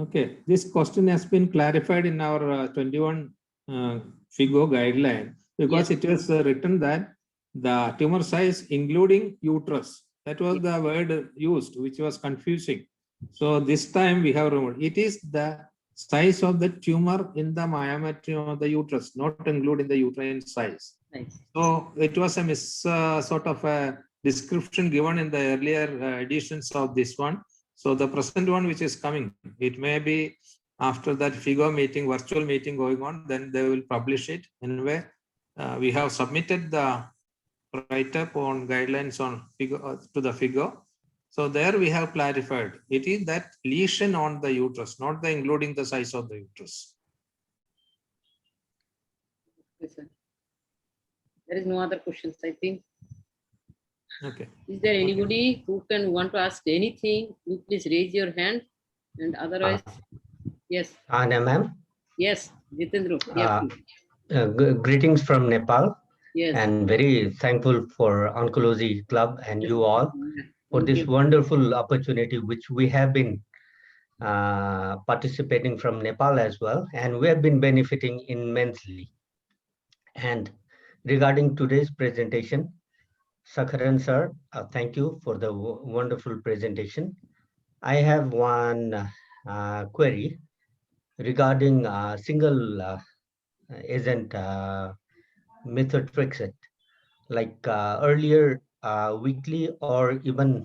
Okay. This question has been clarified in our 21 FIGO guideline because it was written that the tumor size including uterus. That was the word used, which was confusing. So this time we have removed. It is the size of the tumor in the myometry of the uterus, not including the uterine size. Nice. So it was a sort of a description given in the earlier editions of this one. So the present one which is coming, it may be after that FIGO meeting, virtual meeting going on, then they will publish it. Anyway, we have submitted the write-up on guidelines on FIGO, to the FIGO. So there we have clarified. It is that lesion on the uterus, not the including the size of the uterus. Yes, sir. There is no other questions, I think. Okay. Is there anybody who can want to ask anything? You please raise your hand, and otherwise, yes, Anna ma'am, yes, Jitendra. Yes, greetings from Nepal, yes. and very thankful for Oncology Club and you all for Thank this you. wonderful opportunity which we have been participating from Nepal as well, and we have been benefiting immensely. And regarding today's presentation, Sakharan sir, thank you for the wonderful presentation. I have one query regarding single agent methotrexate. Like earlier, weekly or even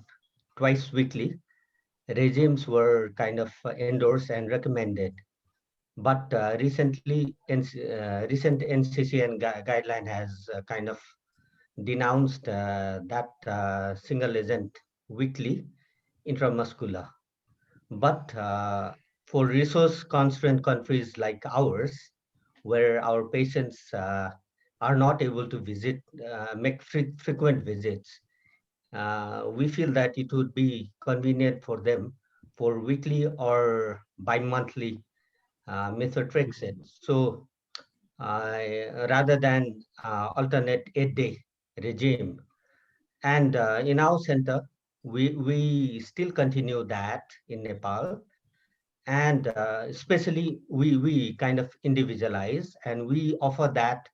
twice weekly regimes were kind of endorsed and recommended. But recently, recent NCCN guideline has kind of denounced that single agent weekly intramuscular. But for resource constrained countries like ours, where our patients are not able to visit, make frequent visits, we feel that it would be convenient for them for weekly or bi-monthly methotrexate. So rather than alternate 8-day regime. And in our center, we still continue that in Nepal. And especially we kind of individualize and we offer that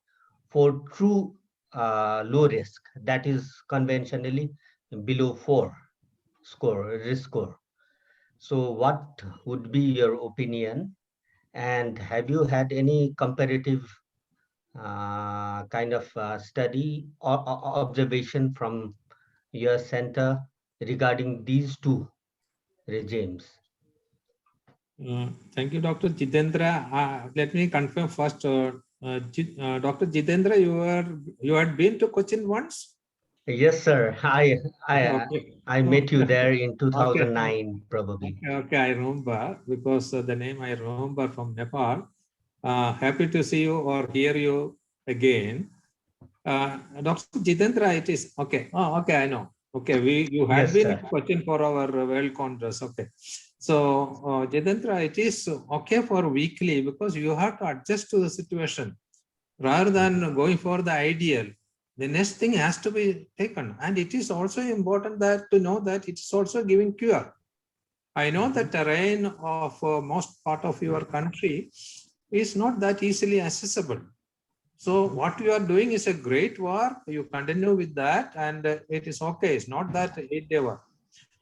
for true low risk, that is conventionally below 4 risk score. So what would be your opinion? And have you had any comparative kind of study or observation from your center regarding these two regimes? Thank you, Dr. Jitendra. Let me confirm first. Dr. Jitendra, you had been to Cochin once? Yes, sir. Okay. I met you there in Okay. 2009, probably. Okay, I remember because the name I remember from Nepal. Happy to see you or hear you again. Dr. Jitendra, it is okay. Oh, okay, I know. Okay, you had been in Cochin for our World Congress. Okay. So, Jitendra, it is okay for weekly because you have to adjust to the situation rather than going for the ideal. The next thing has to be taken, and it is also important that to know that it's also giving cure. I know the terrain of most part of your country is not that easily accessible. So what you are doing is a great work. You continue with that, and it is okay. It's not that 8-day work.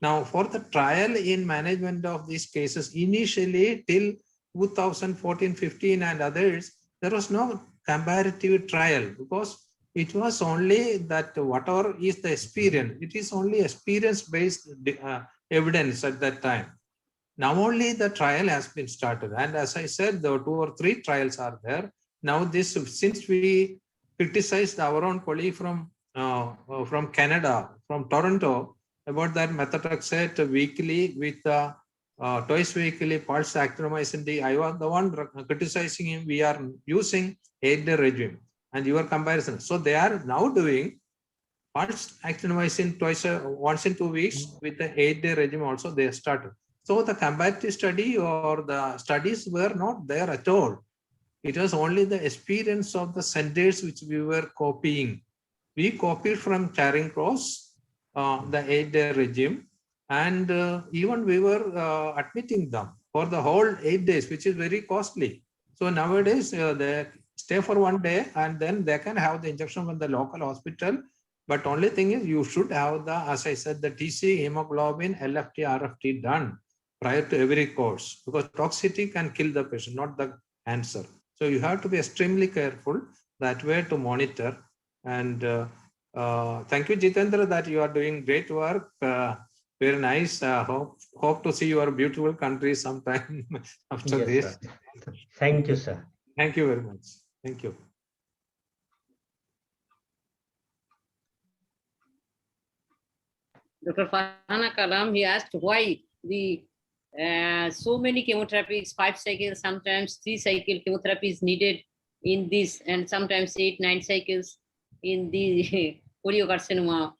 Now, for the trial in management of these cases, initially till 2014, 15 and others, there was no comparative trial because it was only that whatever is the experience, it is only experience-based evidence at that time. Now only the trial has been started. And as I said, the 2 or 3 trials are there. Now this, since we criticized our own colleague from Canada, from Toronto, about that methotrexate weekly with twice weekly pulse actinomycin D, I was the one criticizing him. We are using 8-day regime and your comparison. So they are now doing pulse actinomycin once in 2 weeks with the 8-day regime also they started. So the comparative study or the studies were not there at all. It was only the experience of the centers which we were copying. We copied from Charing Cross, the 8-day regime, and even we were admitting them for the whole 8 days, which is very costly. So nowadays they stay for 1 day and then they can have the injection from the local hospital. But only thing is you should have the, as I said, the TC, hemoglobin, LFT, RFT done prior to every course, because toxicity can kill the patient, not the cancer. So you have to be extremely careful that way to monitor. And thank you, Jitendra, that you are doing great work. Very nice. Hope to see your beautiful country sometime after Yes, this. sir. Thank you, sir. Thank you very much. Thank you. Dr. Farhana Kalam, he asked why the so many chemotherapies, 5 cycles, sometimes 3 cycle chemotherapy is needed in this, and sometimes 8, 9 cycles in the choriocarcinoma,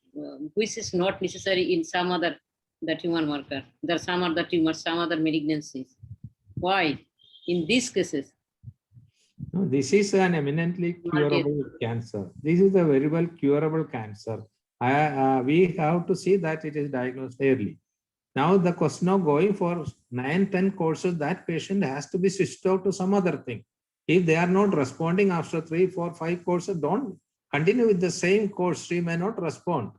which is not necessary in some other the tumor marker. There are some other tumors, some other malignancies. Why in these cases? No, this is an eminently curable cancer. This is a very well curable cancer. We have to see that it is diagnosed early. Now the question of going for 9, 10 courses, that patient has to be switched out to some other thing. If they are not responding after 3, 4, 5 courses, don't continue with the same course. She may not respond.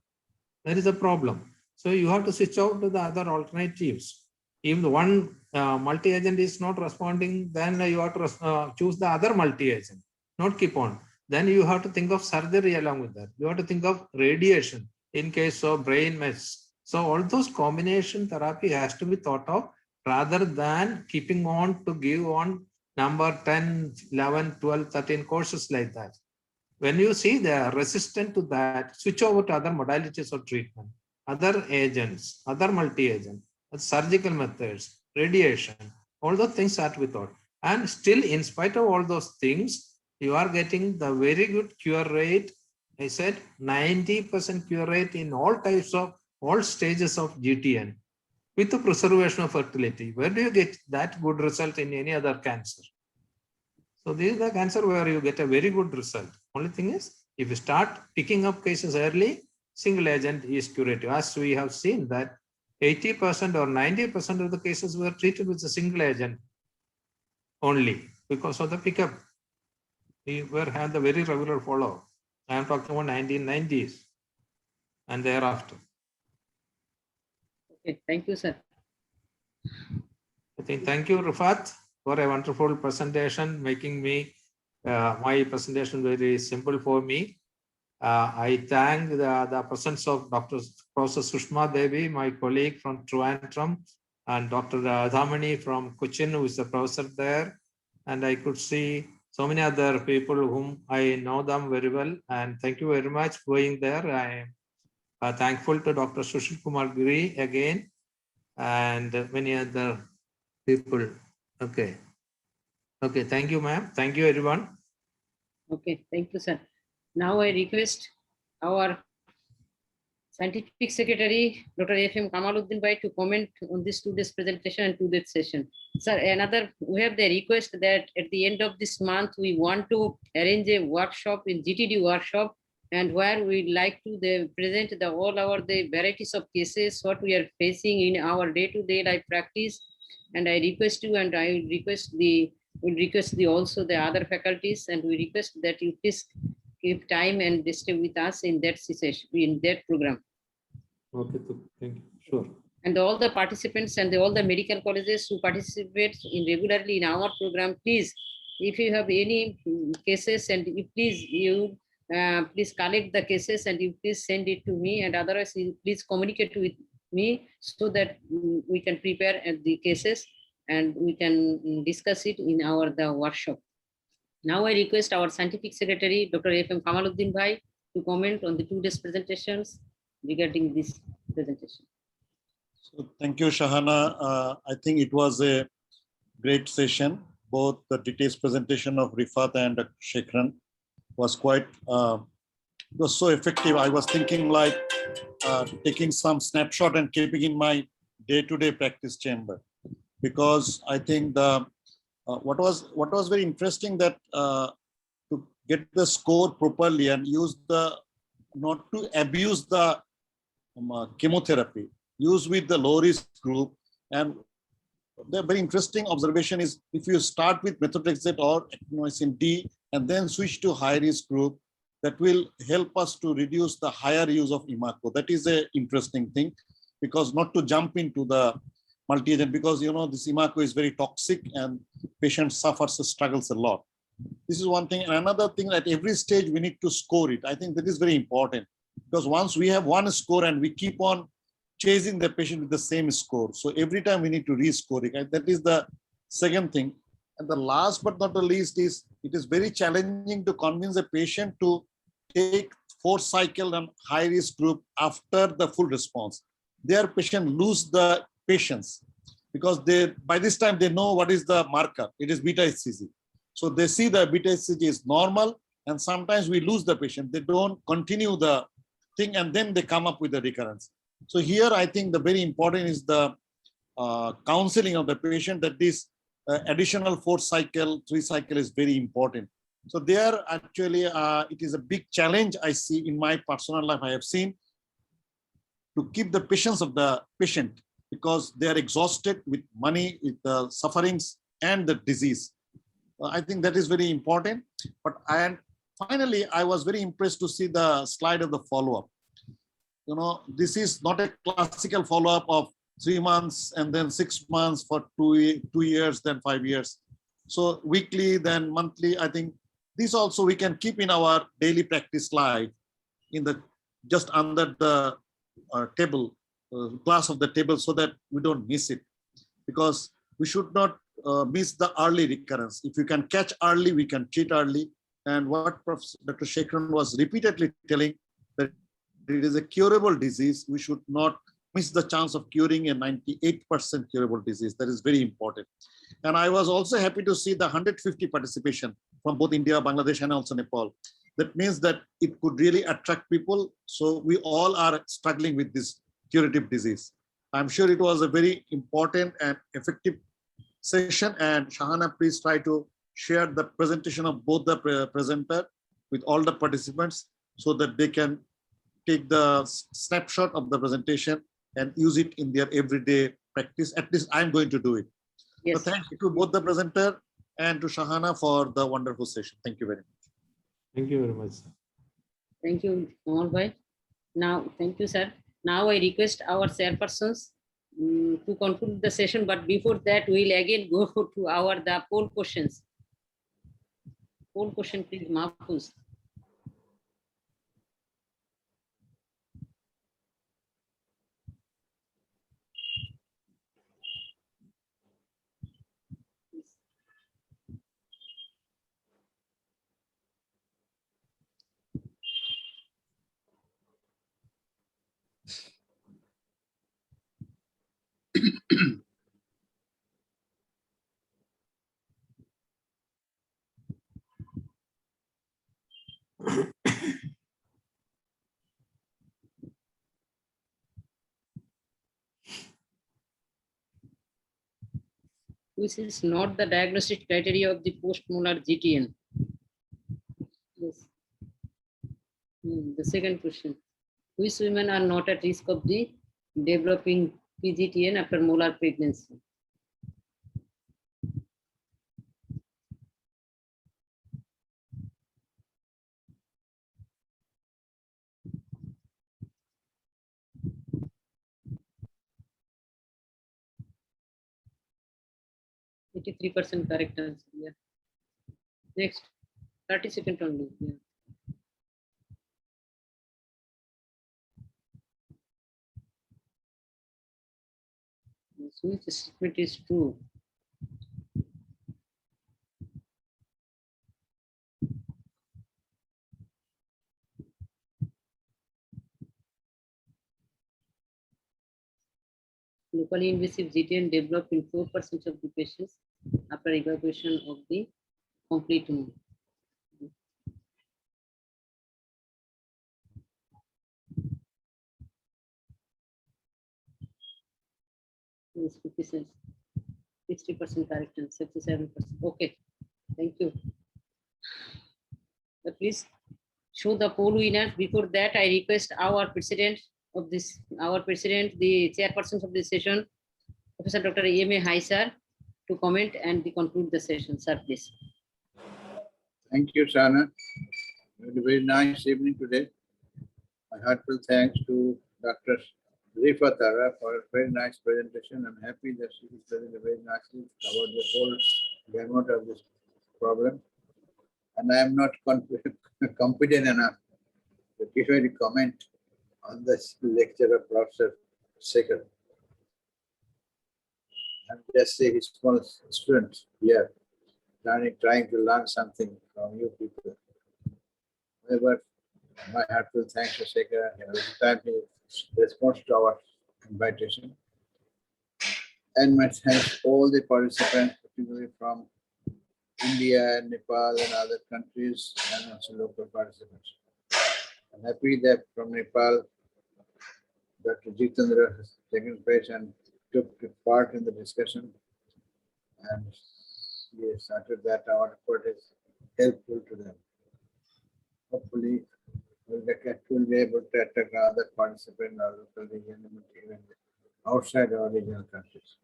There is a problem. So you have to switch out to the other alternatives. If the one multi-agent is not responding, then you have to choose the other multi-agent, not keep on. Then you have to think of surgery along with that. You have to think of radiation in case of brain mets. So all those combination therapy has to be thought of rather than keeping on to give on number 10, 11, 12, 13 courses like that. When you see they are resistant to that, switch over to other modalities of treatment, other agents, other multi-agent, surgical methods, radiation, all those things are to be thought. And still, in spite of all those things, you are getting the very good cure rate. I said 90% cure rate in all types of, all stages of GTN with the preservation of fertility. Where do you get that good result in any other cancer? So this is the cancer where you get a very good result. Only thing is, if you start picking up cases early, single agent is curative. As we have seen that 80% or 90% of the cases were treated with a single agent only because of the pickup. We were had the very regular follow. I am talking about 1990s and thereafter. Okay, thank you, sir. I think thank you, Rufat, for a wonderful presentation, making me my presentation very simple for me. I thank the presence of Professor Sushma Devi, my colleague from Trivandrum, and Dr. Dhamani from Cochin, who is a professor there. And I could see so many other people whom I know them very well. And thank you very much for going there. I am thankful to Dr. Sushil Kumar Giri again, and many other people. Okay. Okay, thank you, ma'am. Thank you, everyone. Okay, thank you, sir. Now I request our Scientific Secretary, Dr. F.M. Kamaluddin Bhai, to comment on this today's presentation and today's session. Sir, we have the request that at the end of this month, we want to arrange a workshop in GTD workshop, and where we'd like to present all the varieties of cases, what we are facing in our day-to-day life practice. And I request you, and I request also the other faculties, and we request that you please give time and stay with us in that session, in that program. Okay, thank you. Sure. And all the participants and all the medical colleges who participate regularly in our program, please, if you have any cases, and please you please collect the cases and you please send it to me, and otherwise you please communicate with me so that we can prepare the cases and we can discuss it in the workshop. Now I request our scientific secretary, Dr. F.M. Kamaluddin Bhai, to comment on the 2 days presentations regarding this presentation. So thank you, Shahana. I think it was a great session. Both the detailed presentation of Rifat and Dr. Shekran was quite, it was so effective. I was thinking like taking some snapshot and keeping in my day-to-day practice chamber, because I think the what was very interesting that to get the score properly and use the, not to abuse the chemotherapy, use with the low risk group. And the very interesting observation is if you start with methotrexate or actinomycin D and then switch to high risk group, that will help us to reduce the higher use of Imaco. That is a interesting thing, because not to jump into the multi-agent, because this Imaco is very toxic and patient suffers, struggles a lot. This is one thing. And another thing, at every stage we need to score it. I think that is very important, because once we have one score and we keep on chasing the patient with the same score, so every time we need to rescore it. That is the second thing. And the last but not the least is, it is very challenging to convince a patient to take 4 cycle and high risk group after the full response. Their patient lose the patience, because by this time they know what is the marker. It is beta HCG. So they see the beta HCG is normal, and sometimes we lose the patient. They don't continue the thing, and then they come up with the recurrence. So here I think the very important is the counseling of the patient, that this additional 4 cycle, 3 cycle is very important. So there actually it is a big challenge I see in my personal life. I have seen to keep the patience of the patient, because they are exhausted with money, with the sufferings and the disease. I think that is very important. And finally, I was very impressed to see the slide of the follow-up. This is not a classical follow-up of 3 months and then 6 months for 2 years, then 5 years. So weekly, then monthly. I think this also we can keep in our daily practice slide, in the just under the table, glass of the table, so that we don't miss it, because we should not miss the early recurrence. If you can catch early, we can treat early. And what Professor Dr. Shekran was repeatedly telling, that it is a curable disease. We should not miss the chance of curing a 98% curable disease. That is very important. And I was also happy to see the 150 participation from both India, Bangladesh, and also Nepal. That means that it could really attract people. So we all are struggling with this curative disease. I'm sure it was a very important and effective session. And Shahana, please try to share the presentation of both the presenter with all the participants, so that they can take the snapshot of the presentation and use it in their everyday practice. At least I'm going to do it. Yes. So thank you to both the presenter and to Shahana for the wonderful session. Thank you very much. Thank you very much. Thank you, Kamal Bhai. Now, thank you, sir. Now I request our chairpersons to conclude the session, but before that, we'll again go to the poll questions. Poll question, please, Mahfuz. Which is not the diagnostic criteria of the post-molar GTN? Yes. The second question, which women are not at risk of the developing PGTN after molar pregnancy? %, correct answer. Yeah. Next, 30 seconds only. Yeah. Which statement is true? Locally invasive GTN developed in 4% of the patients after evacuation of the complete wound. Yes, 60% correct and 67%. Okay, thank you. Please show the poll winner. Before that, I request our president, the chairperson of this session, Professor Dr. A.M.A. Hai sir, to comment and conclude the session. Sir, please. Thank you, Shana. We had a very nice evening today. My heartfelt thanks to Dr. Rifat Ara for a very nice presentation. I'm happy that she presented very nicely, covered the whole gamut of this problem. And I am not confident enough to give any comment on this lecture of Professor Sekhar. I'm just a small student here, trying to learn something from you people. However, my heartfelt thanks to Sekhar and timely response to our invitation. And my thanks to all the participants, particularly from India, Nepal, and other countries, and also local participants. I'm happy that from Nepal, Dr. Jitendra has taken place and took part in the discussion. And he has started that our effort is helpful to them. Hopefully, we'll be able to attract other participants or local region, even outside our regional countries.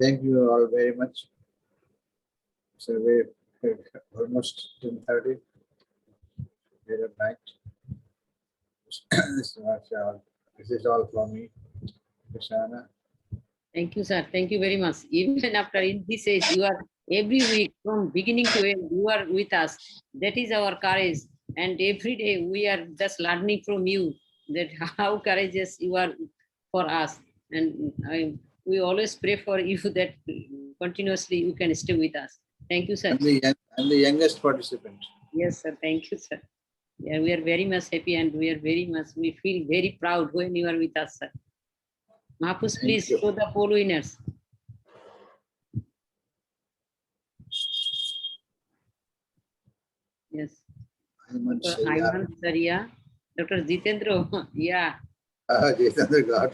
Thank you all very much. So we're almost 10:30 at night. This is all from me, Shana. Thank you, sir. Thank you very much. Even after in this age, you are every week from beginning to end, you are with us. That is our courage. And every day we are just learning from you that how courageous you are for us. And we always pray for you that continuously you can stay with us. Thank you, sir. I'm the youngest participant. Yes, sir. Thank you, sir. Yeah, we are very much happy and we feel very proud when you are with us, sir. Mahfuz, please show the poll winners. Yes. Dr. Ayman Saria, Dr. Jitendra, yeah. Jitendra got.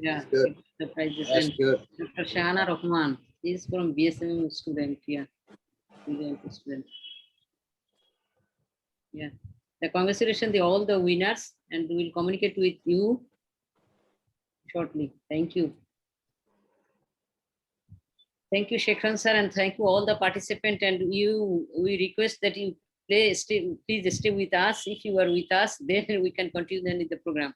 Yeah. Good. The prizes. That's And good. Dr. Shahana Rahman, he is from BSM student, yeah. Student. Yeah. The congratulations to all the winners, and we will communicate with you shortly. Thank you. Thank you, Shekhan sir, and thank you all the participants. And we request that you please stay with us. If you are with us, then we can continue with the program.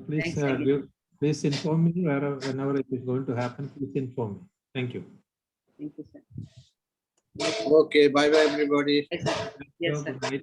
Please, Thanks, please inform me whenever it is going to happen. Please inform me. Thank you. Thank you, sir. Okay, bye bye, everybody. Yes, sir. Yes, sir. Good night.